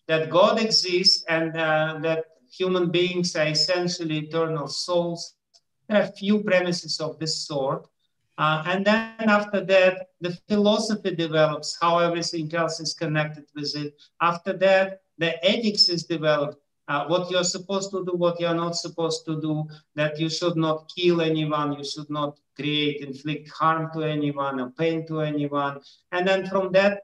Speaker 3: that God exists and that human beings are essentially eternal souls. There are few premises of this sort. And then after that, the philosophy develops, how everything else is connected with it. After that, the ethics is developed, what you're supposed to do, what you're not supposed to do, that you should not kill anyone, you should not inflict harm to anyone or pain to anyone. And then from that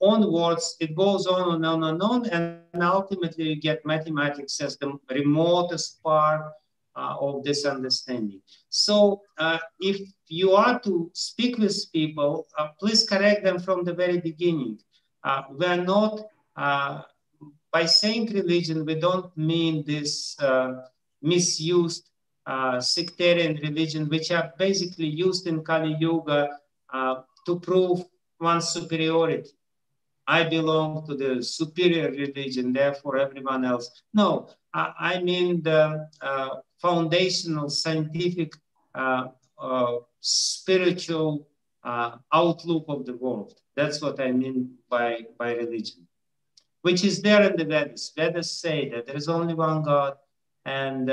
Speaker 3: onwards, it goes on and on and on, and ultimately you get mathematics as the remotest part of this understanding. So if you are to speak with people, please correct them from the very beginning. We're not, by saying religion, we don't mean this misused sectarian religion, which are basically used in Kali Yuga to prove one's superiority. I belong to the superior religion, therefore everyone else. No, I mean the foundational, scientific, spiritual outlook of the world. That's what I mean by religion, which is there in the Vedas. Vedas say that there is only one God, and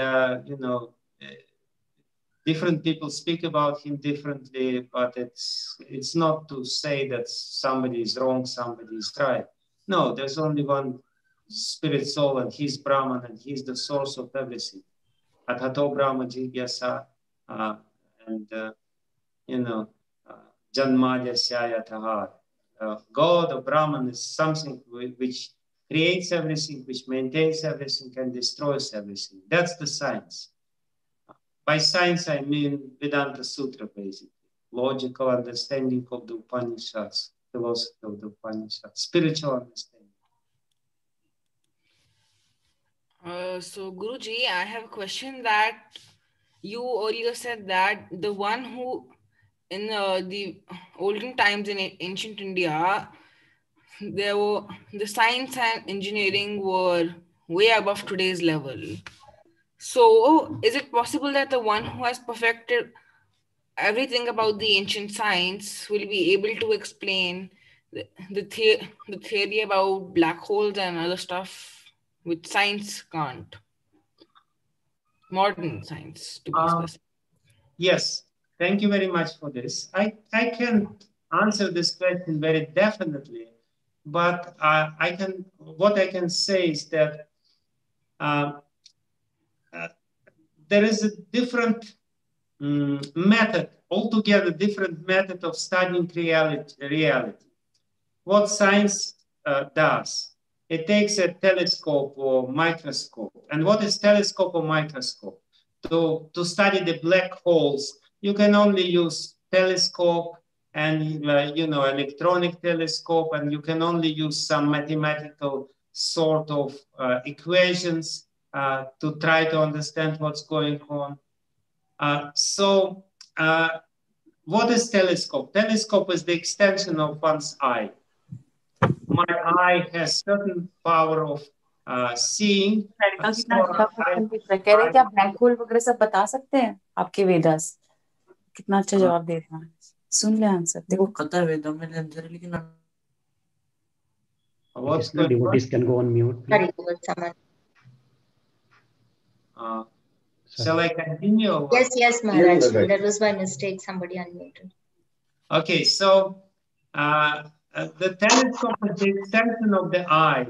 Speaker 3: different people speak about him differently, but it's not to say that somebody is wrong, somebody is right. No, there's only one spirit soul, and he's Brahman, and he's the source of everything. Atato Brahma Jigyasa, Janmadya Syayataha. God or Brahman is something which creates everything, which maintains everything, and destroys everything. That's the science. By science, I mean Vedanta Sutra, basically. Logical understanding of the Upanishads, philosophy of the Upanishads, spiritual understanding.
Speaker 6: So, Guruji, I have a question that you earlier said that the one who in the olden times in ancient India, the science and engineering were way above today's level. So, is it possible that the one who has perfected everything about the ancient science will be able to explain the theory about black holes and other stuff which science can't? Modern science, to be specific.
Speaker 3: Yes, thank you very much for this. I can answer this question very definitely, but what I can say is that there is a different method, altogether different method of studying reality. What science does, it takes a telescope or microscope. And what is telescope or microscope? To study the black holes, you can only use telescope and electronic telescope, and you can only use some mathematical sort of equations to try to understand what's going on. What is telescope? Telescope is the extension of one's eye. My eye has certain power of seeing.
Speaker 7: कह रहे कि आप black hole वगैरह सब बता सकते हैं आपके वेदास? कितना अच्छा जवाब दे रहा है, सुन ले आंसर देखो। कतर वेदों में लेकिन
Speaker 3: What's going on?
Speaker 4: Devotees can go on mute, please.
Speaker 3: Shall I continue?
Speaker 1: Yes, Maharaj. That was by mistake. Somebody unmuted.
Speaker 3: Okay, so the telescope is the extension of the eye.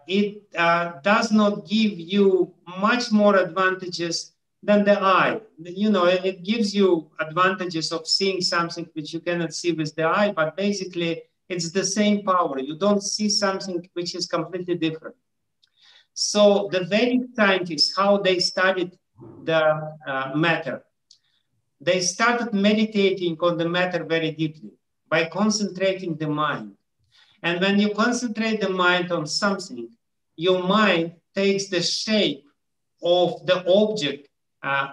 Speaker 3: It does not give you much more advantages than the eye. You know, it gives you advantages of seeing something which you cannot see with the eye, but basically it's the same power. You don't see something which is completely different. So the Vedic scientists, how they studied the matter, they started meditating on the matter very deeply by concentrating the mind. And when you concentrate the mind on something, your mind takes the shape of the object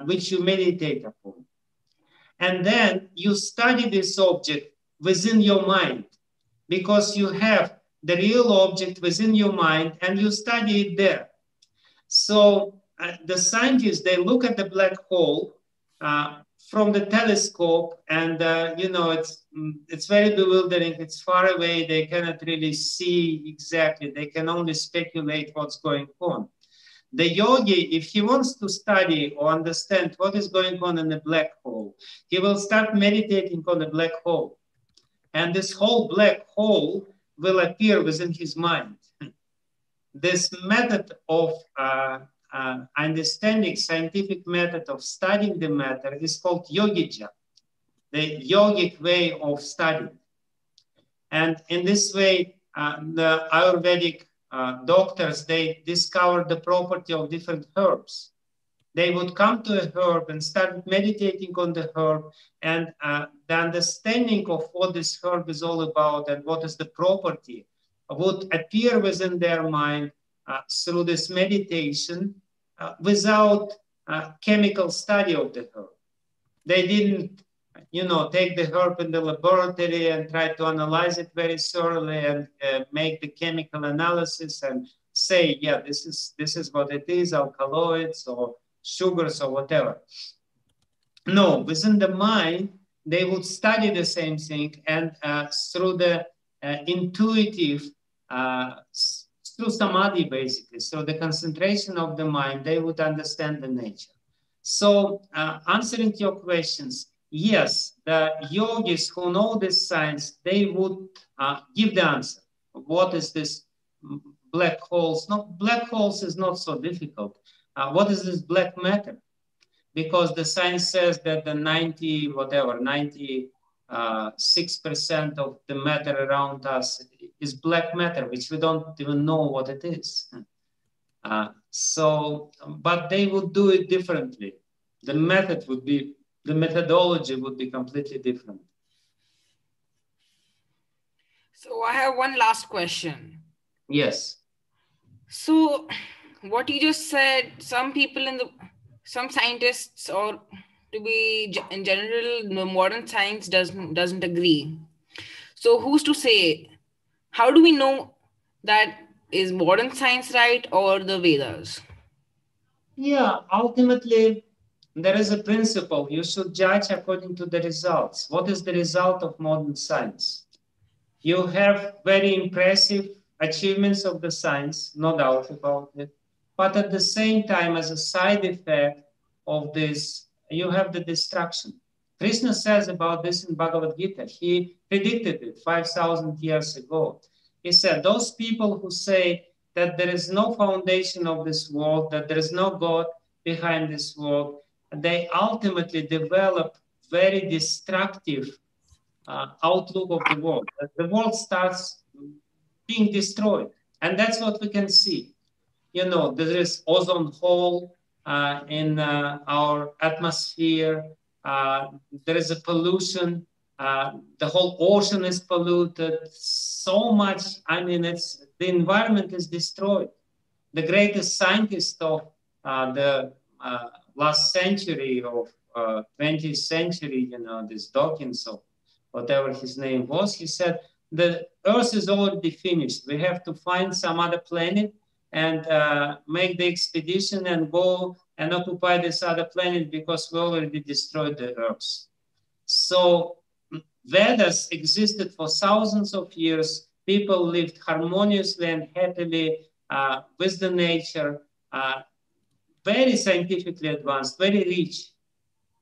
Speaker 3: which you meditate upon. And then you study this object within your mind, because you have the real object within your mind and you study it there. So the scientists, they look at the black hole from the telescope, and you know, it's very bewildering. It's far away. They cannot really see exactly. They can only speculate what's going on. The yogi, if he wants to study or understand what is going on in the black hole, he will start meditating on the black hole. And this whole black hole will appear within his mind. This method of understanding, scientific method of studying the matter is called yogija, the yogic way of studying. And in this way, the Ayurvedic doctors, they discovered the property of different herbs. They would come to a herb and start meditating on the herb, and the understanding of what this herb is all about and what is the property would appear within their mind through this meditation without chemical study of the herb. They didn't, you know, take the herb in the laboratory and try to analyze it very thoroughly and make the chemical analysis and say, yeah, this is what it is, alkaloids or sugars or whatever. No, within the mind, they would study the same thing, and through the intuitive, through samadhi, basically, so the concentration of the mind, they would understand the nature. So answering your questions, yes, the yogis who know this science, they would give the answer. What is this black holes? No, black holes is not so difficult. What is this black matter? Because the science says that the 96% of the matter around us is black matter, which we don't even know what it is. But they would do it differently. The methodology would be completely different.
Speaker 6: So I have one last question.
Speaker 3: Yes.
Speaker 6: So what you just said, some scientists, or to be in general, the modern science doesn't agree. So who's to say? How do we know that is modern science right or the Vedas?
Speaker 3: Yeah, ultimately, there is a principle. You should judge according to the results. What is the result of modern science? You have very impressive achievements of the science, no doubt about it. But at the same time, as a side effect of this, you have the destruction. Krishna says about this in Bhagavad-Gita. He predicted it 5,000 years ago. He said, those people who say that there is no foundation of this world, that there is no God behind this world, they ultimately develop very destructive outlook of the world. The world starts being destroyed. And that's what we can see. You know, there is ozone hole in our atmosphere. There is a pollution. The whole ocean is polluted. So much, I mean, the environment is destroyed. The greatest scientist of the last century, of 20th century, you know, this Dawkins, or whatever his name was, he said, the Earth is already finished. We have to find some other planet and make the expedition and go and occupy this other planet because we already destroyed the Earth. So Vedas existed for thousands of years People lived harmoniously and happily with the nature, very scientifically advanced, very rich.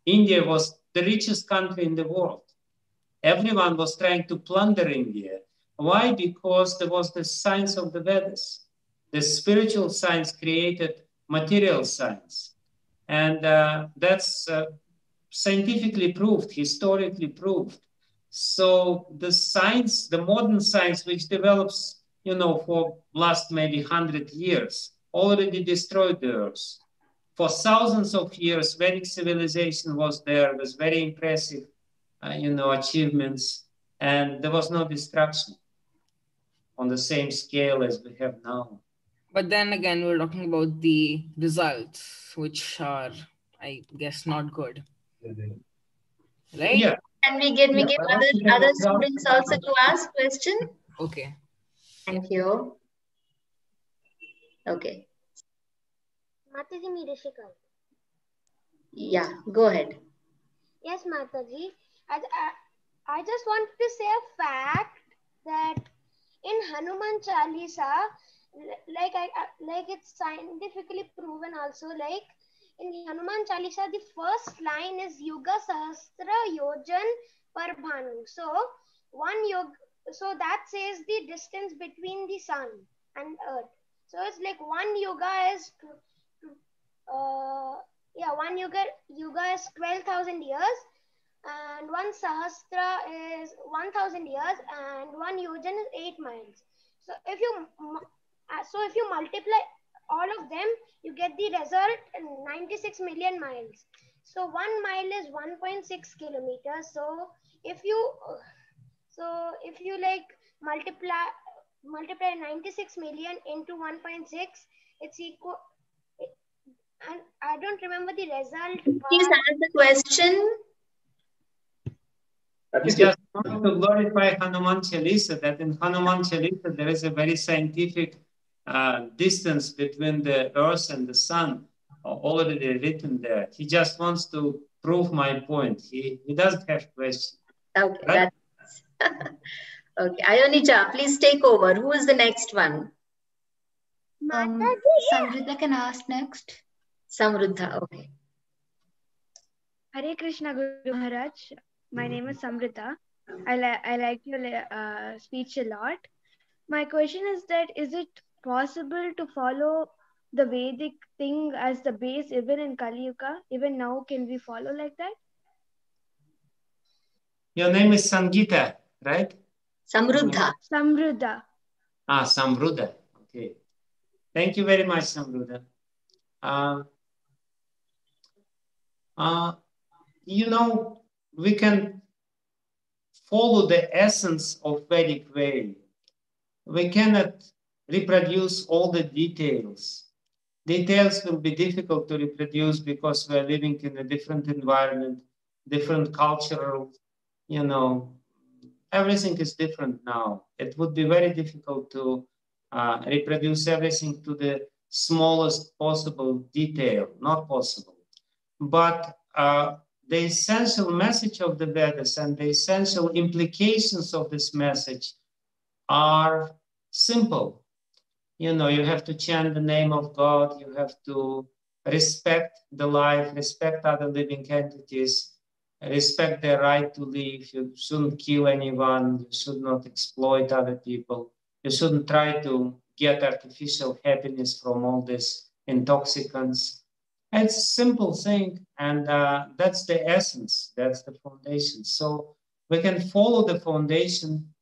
Speaker 3: India was the richest country in the world. Everyone was trying to plunder India. Why? Because there was the science of the Vedas. The spiritual science created material science. And that's scientifically proved, historically proved. So the science, the modern science, which develops, for last maybe 100 years, already destroyed the earth. For thousands of years, Vedic civilization was there, was very impressive, achievements, and there was no destruction on the same scale as we have now.
Speaker 6: But then again, we're talking about the results, which are, I guess, not good. Right?
Speaker 3: Yeah.
Speaker 1: Can we give other students also to ask question?
Speaker 6: Okay.
Speaker 1: Thank you. Okay.
Speaker 8: Mataji, Mirishika.
Speaker 1: Yeah, go ahead.
Speaker 8: Yes, Mataji. I just wanted to say a fact that in Hanuman Chalisa, like it's scientifically proven also, like in Hanuman Chalisa, the first line is Yuga Sahasra Yojan Parbhanu. So so that says the distance between the sun and earth. So it's like one yuga is one yuga is 12,000 years, and one sahasra is 1,000 years, and one yojan is 8 miles. So if you multiply all of them, you get the result 96 million miles. So 1 mile is 1.6 kilometers. So if you like multiply 96 million into 1.6, it's equal. And I don't remember the result.
Speaker 1: Please answer the question.
Speaker 3: I just want to glorify Hanuman Chalisa, that in Hanuman Chalisa there is a very scientific distance between the earth and the sun already written there. He just wants to prove my point. He doesn't have questions.
Speaker 1: Okay,
Speaker 3: right?
Speaker 1: Okay. Ayonija, please take over. Who is the next one?
Speaker 2: Samrita can ask next.
Speaker 1: Samruddha, okay.
Speaker 9: Hare Krishna, Guru Maharaj. My name is Samrita. I like your speech a lot. My question is that, is it possible to follow the Vedic thing as the base even in Kali Yuga? Even now, can we follow like that?
Speaker 3: Your name is Sangita, right?
Speaker 1: Samruddha.
Speaker 9: Samruddha.
Speaker 3: Samruddha. Okay. Thank you very much, Samruddha. We can follow the essence of Vedic way. We cannot reproduce all the details. Details will be difficult to reproduce because we're living in a different environment, different cultural, everything is different now. It would be very difficult to reproduce everything to the smallest possible detail, not possible. But the essential message of the Vedas and the essential implications of this message are simple. You have to chant the name of God. You have to respect the life, respect other living entities, respect their right to live. You shouldn't kill anyone. You should not exploit other people. You shouldn't try to get artificial happiness from all these intoxicants. It's a simple thing, and that's the essence, that's the foundation. So we can follow the foundation,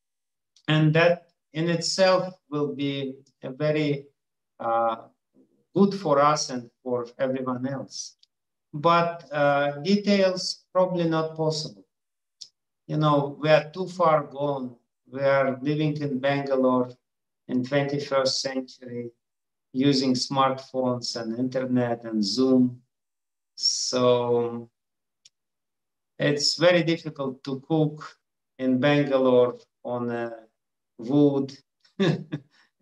Speaker 3: and that in itself will be a very good for us and for everyone else. But details, probably not possible. We are too far gone. We are living in Bangalore in 21st century, using smartphones and internet and Zoom. So it's very difficult to cook in Bangalore on wood,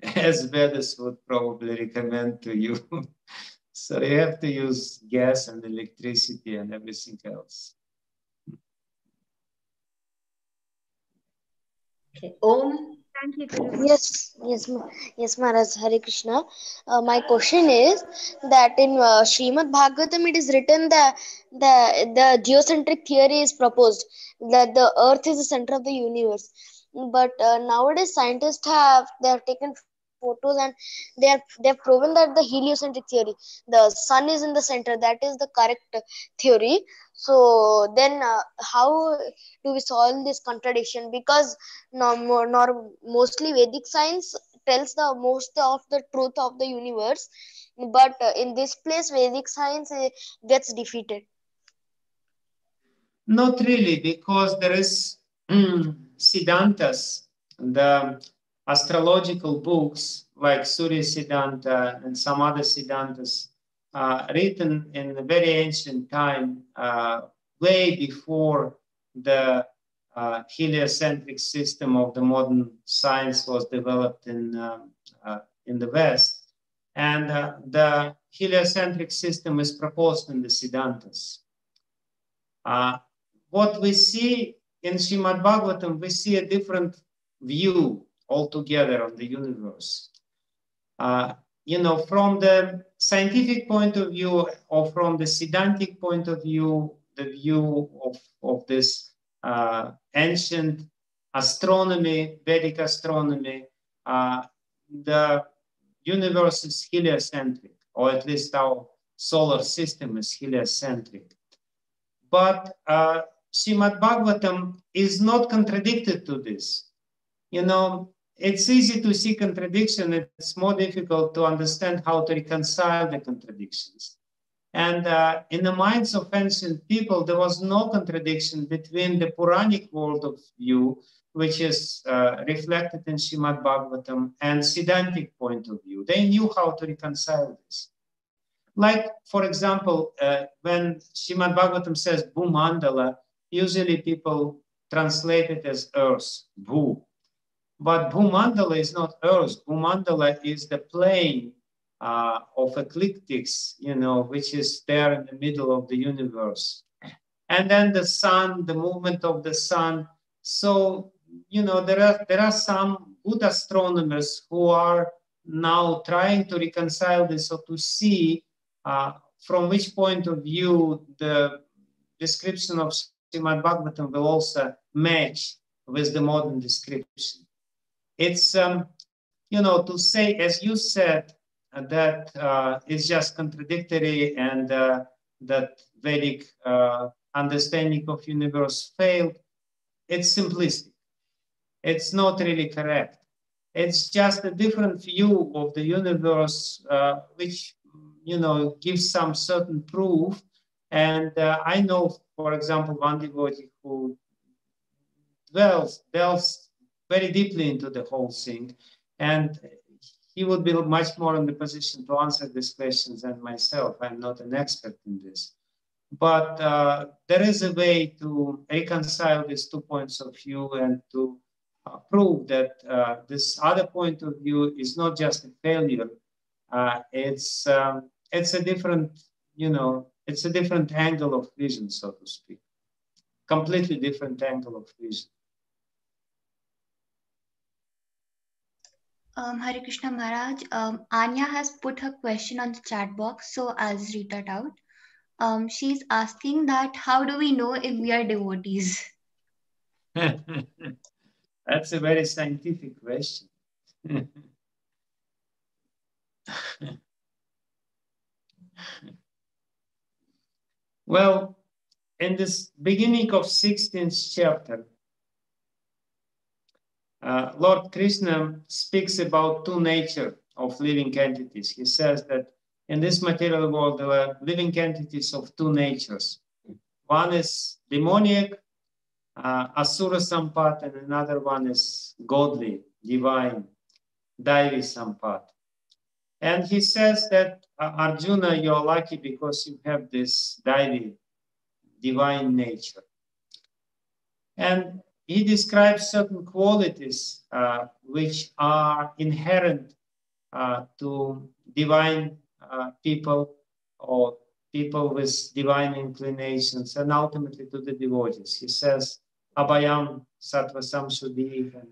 Speaker 3: as Vedas would probably recommend to you. So you have to use gas and electricity and everything else.
Speaker 1: Okay. Om.
Speaker 9: Thank you, Guru.
Speaker 8: Yes, Maharaj. Hare Krishna. My question is that in Srimad Bhagavatam it is written that the geocentric theory is proposed, that the Earth is the center of the universe. But nowadays scientists have taken photos and they have proven that the heliocentric theory, the sun is in the center, that is the correct theory. So then how do we solve this contradiction? Because mostly Vedic science tells the most of the truth of the universe, but in this place Vedic science gets defeated.
Speaker 3: Not really, because there is Siddhantas, the astrological books like Surya Siddhanta and some other Siddhantas, written in a very ancient time, way before the heliocentric system of the modern science was developed in the West. And the heliocentric system is proposed in the Siddhantas. What we see in Srimad Bhagavatam, we see a different view altogether of the universe. From the scientific point of view or from the Siddhantic point of view, the view of this ancient astronomy, Vedic astronomy, the universe is heliocentric, or at least our solar system is heliocentric. But Srimad Bhagavatam is not contradicted to this. It's easy to see contradiction. It's more difficult to understand how to reconcile the contradictions. And in the minds of ancient people, there was no contradiction between the Puranic world of view, which is reflected in Srimad Bhagavatam, and Siddhantic point of view. They knew how to reconcile this. Like, for example, when Srimad Bhagavatam says Bhumandala, usually people translate it as earth, Bhu. But Bhumandala is not earth. Bhumandala is the plane of ecliptics, which is there in the middle of the universe. And then the sun, the movement of the sun. So, there are some good astronomers who are now trying to reconcile this or to see from which point of view the description of Srimad Bhagavatam will also match with the modern description. It's, to say, as you said, that it's just contradictory and that Vedic understanding of universe failed, it's simplistic. It's not really correct. It's just a different view of the universe, which, gives some certain proof. And I know, for example, one devotee who delves very deeply into the whole thing. And he would be much more in the position to answer these questions than myself. I'm not an expert in this. But there is a way to reconcile these 2 points of view and to prove that this other point of view is not just a failure. It's a different, it's a different angle of vision, so to speak. Completely different angle of vision.
Speaker 10: Hare Krishna Maharaj. Anya has put her question on the chat box, so I'll just read that out. She's asking that how do we know if we are devotees?
Speaker 3: That's a very scientific question. Well, in this beginning of 16th chapter, Lord Krishna speaks about two natures of living entities. He says that in this material world, there are living entities of two natures. One is demoniac, Asura Sampat, and another one is godly, divine, Daivi Sampat. And he says that, Arjuna, you're lucky because you have this Daivi, divine nature. And he describes certain qualities which are inherent to divine people or people with divine inclinations and ultimately to the devotees. He says, Abhayam Sattva Samshuddhi, and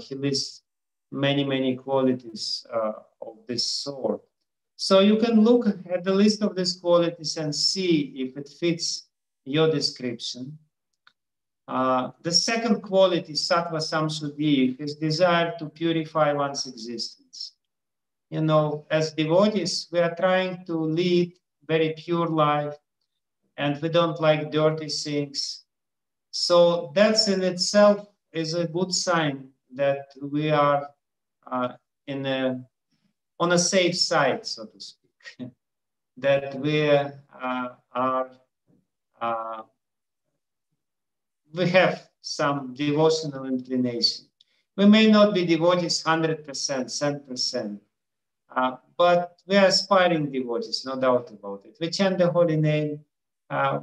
Speaker 3: he lists many qualities of this sort. So you can look at the list of these qualities and see if it fits your description. The second quality, sattva samshuddhi, is desire to purify one's existence. As devotees, we are trying to lead very pure life, and we don't like dirty things. So that's in itself is a good sign that we are on a safe side, so to speak, that we we have some devotional inclination. We may not be devotees 100%, 100%, but we are aspiring devotees, no doubt about it. We chant the holy name.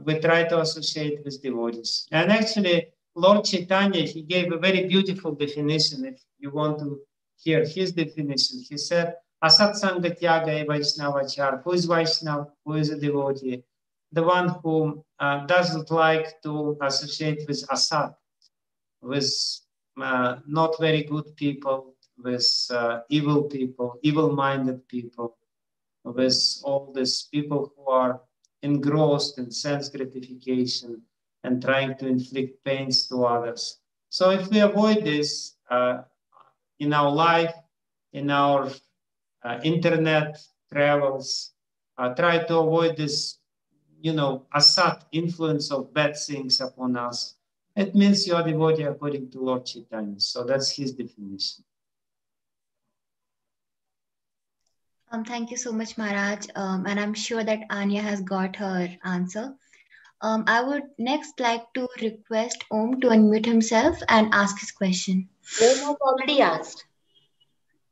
Speaker 3: We try to associate with devotees. And actually, Lord Chaitanya, he gave a very beautiful definition. If you want to hear his definition, he said, Asat Sangha Tyaga Vaishnavachar. Who is Vaishnava? Who is a devotee? The one who doesn't like to associate with Asat, with not very good people, with evil people, evil-minded people, with all these people who are engrossed in sense gratification and trying to inflict pains to others. So if we avoid this in our life, in our internet travels, try to avoid this, asat influence of bad things upon us, it means you are devotee according to Lord Chaitanya. So that's his definition.
Speaker 10: Thank you so much, Maharaj. And I'm sure that Anya has got her answer. I would next like to request Om to unmute himself and ask his question.
Speaker 1: Om has already asked.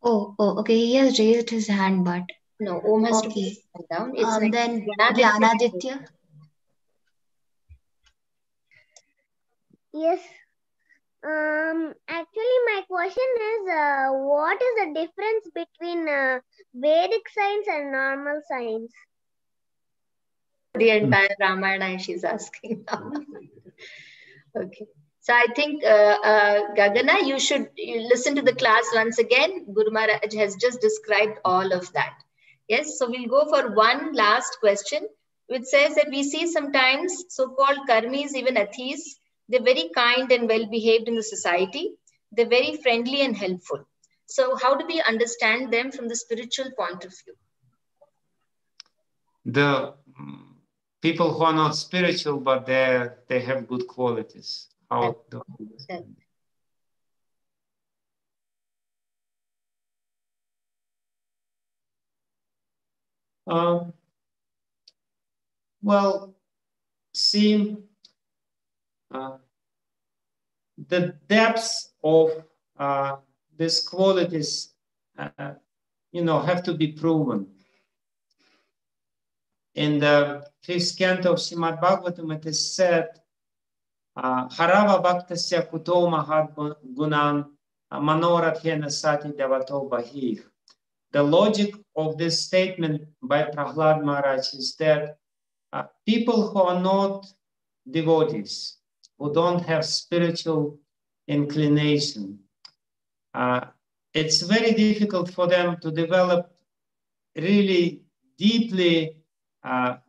Speaker 10: Oh, okay. He has raised his hand, but
Speaker 1: no, Om has to put his hand down. It's
Speaker 10: then Jnanaditya.
Speaker 8: Yes. Actually, my question is, what is the difference between Vedic science and normal science?
Speaker 1: The entire Ramayana she's asking now. Okay. So I think, Gagana, you should listen to the class once again. Guru Maharaj has just described all of that. Yes, so we'll go for one last question, which says that we see sometimes so-called karmis, even atheists, they're very kind and well-behaved in the society. They're very friendly and helpful. So how do we understand them from the spiritual point of view?
Speaker 3: The people who are not spiritual, but they have good qualities. How do we understand? Well, see, the depths of these qualities, have to be proven. In the 5th canto of Srimad Bhagavatam, it is said, Harava Bhaktasya Kuto Mahat Gunan Manorathena Sati Devato Bahir. The logic of this statement by Prahlad Maharaj is that people who are not devotees, who don't have spiritual inclination, it's very difficult for them to develop really deeply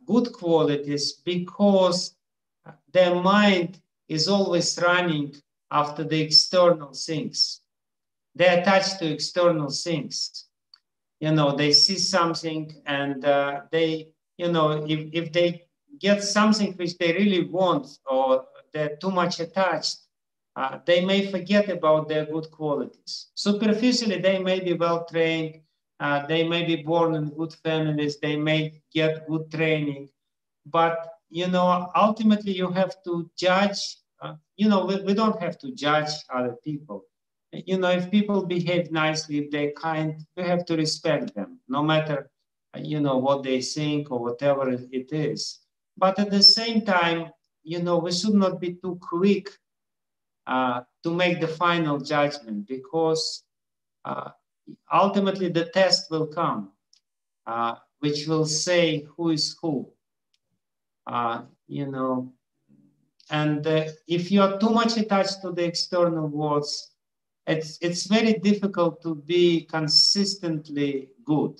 Speaker 3: good qualities because their mind is always running after the external things. They're attached to external things. They see something and they, if they get something which they really want or they're too much attached, they may forget about their good qualities. Superficially, they may be well-trained, they may be born in good families, they may get good training, but, ultimately you have to judge, we don't have to judge other people. If people behave nicely, if they're kind, we have to respect them, no matter, what they think or whatever it is. But at the same time, we should not be too quick to make the final judgment because ultimately the test will come, which will say who is who. And if you are too much attached to the external worlds, it's very difficult to be consistently good.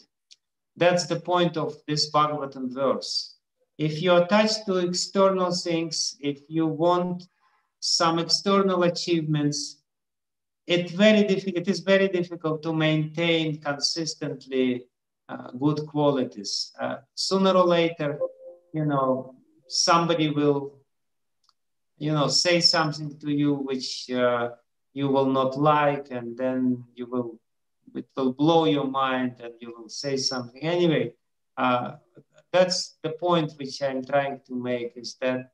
Speaker 3: That's the point of this Bhagavatam verse. If you're attached to external things, if you want some external achievements, it is very difficult to maintain consistently good qualities. Sooner or later, somebody will, say something to you which you will not like, and then it will blow your mind, and you will say something. Anyway, that's the point which I'm trying to make, is that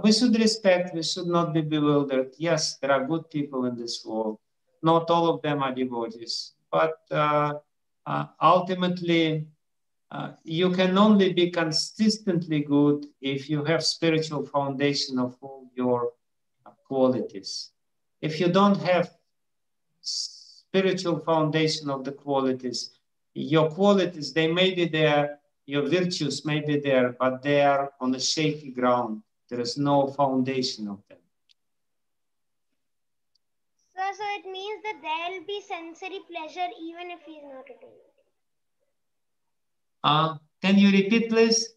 Speaker 3: we should respect, we should not be bewildered. Yes, there are good people in this world. Not all of them are devotees, but ultimately, you can only be consistently good if you have spiritual foundation of all your qualities. If you don't have spiritual foundation of the qualities, your qualities, they may be there, your virtues may be there, but they are on a shaky ground. There is no foundation of them.
Speaker 8: So it means that there will be sensory pleasure even if he is not a devotee.
Speaker 3: Can you repeat, please?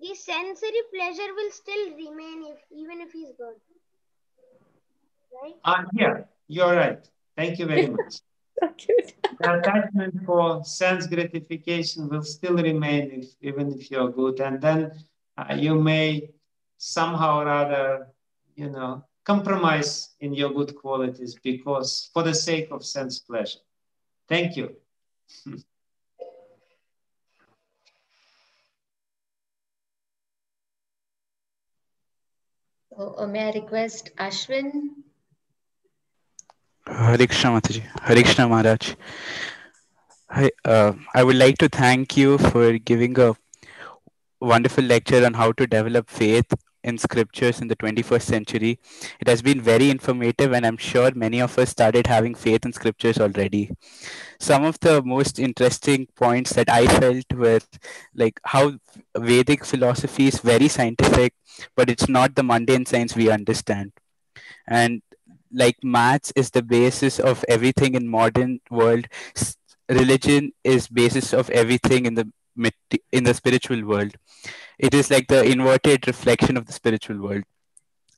Speaker 8: The sensory pleasure will still remain even if he is good. Right?
Speaker 3: Yeah, you're right. Thank you very much. The attachment for sense gratification will still remain even if you're good. And then you may somehow or other, compromise in your good qualities because for the sake of sense pleasure. Thank you.
Speaker 1: So, may I request Ashwin?
Speaker 11: Hare Krishna Mataji. Hare Krishna Maharaj. I would like to thank you for giving a wonderful lecture on how to develop faith in scriptures in the 21st century. It has been very informative, and I'm sure many of us started having faith in scriptures already. Some of the most interesting points that I felt were like how Vedic philosophy is very scientific, but it's not the mundane science we understand. And like maths is the basis of everything in modern world, religion is basis of everything in the spiritual world. It is like the inverted reflection of the spiritual world.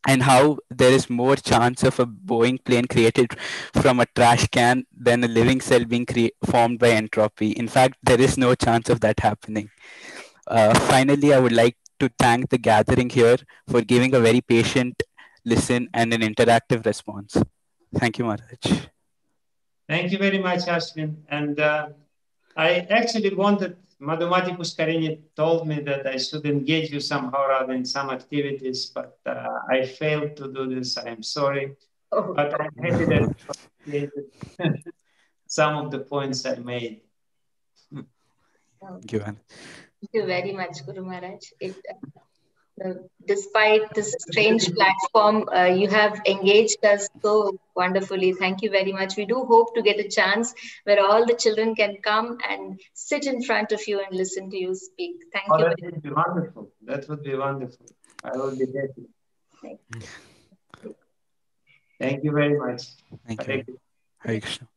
Speaker 11: And how there is more chance of a Boeing plane created from a trash can than a living cell being formed by entropy. In fact, there is no chance of that happening. Finally, I would like to thank the gathering here for giving a very patient listen and an interactive response. Thank you, Maharaj.
Speaker 3: Thank you very much, Ashwin. And I actually wanted, Madhumati Pushkarini told me that I should engage you somehow or other in some activities, but I failed to do this. I am sorry. Oh. But I'm happy that you appreciated some of the points I made.
Speaker 11: Thank you,
Speaker 1: Thank you very much, Guru Maharaj. Despite this strange platform, you have engaged us so wonderfully. Thank you very much. We do hope to get a chance where all the children can come and sit in front of you and listen to you speak. Thank you.
Speaker 3: That would be wonderful. That would be wonderful. I will be happy.
Speaker 1: Thank you.
Speaker 3: Thank you very much.
Speaker 11: Thank you. Hare Krishna.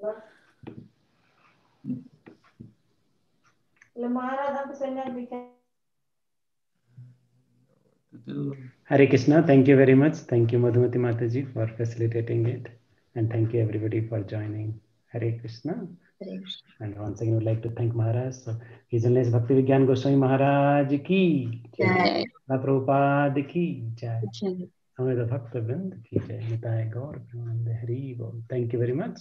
Speaker 4: Hare Krishna. Thank you very much. Thank you, Madhumati Mataji, for facilitating it. And thank you, everybody, for joining. Hare Krishna. And once again, I would like to thank Maharaj. So, His Holiness Bhakti Vijnana Goswami Maharaj ki jai. Prabhupada ki jai. Samveda Bhakta Vrind ki jai. Nitai Gaur Premanande Hari Bol. Thank you very much.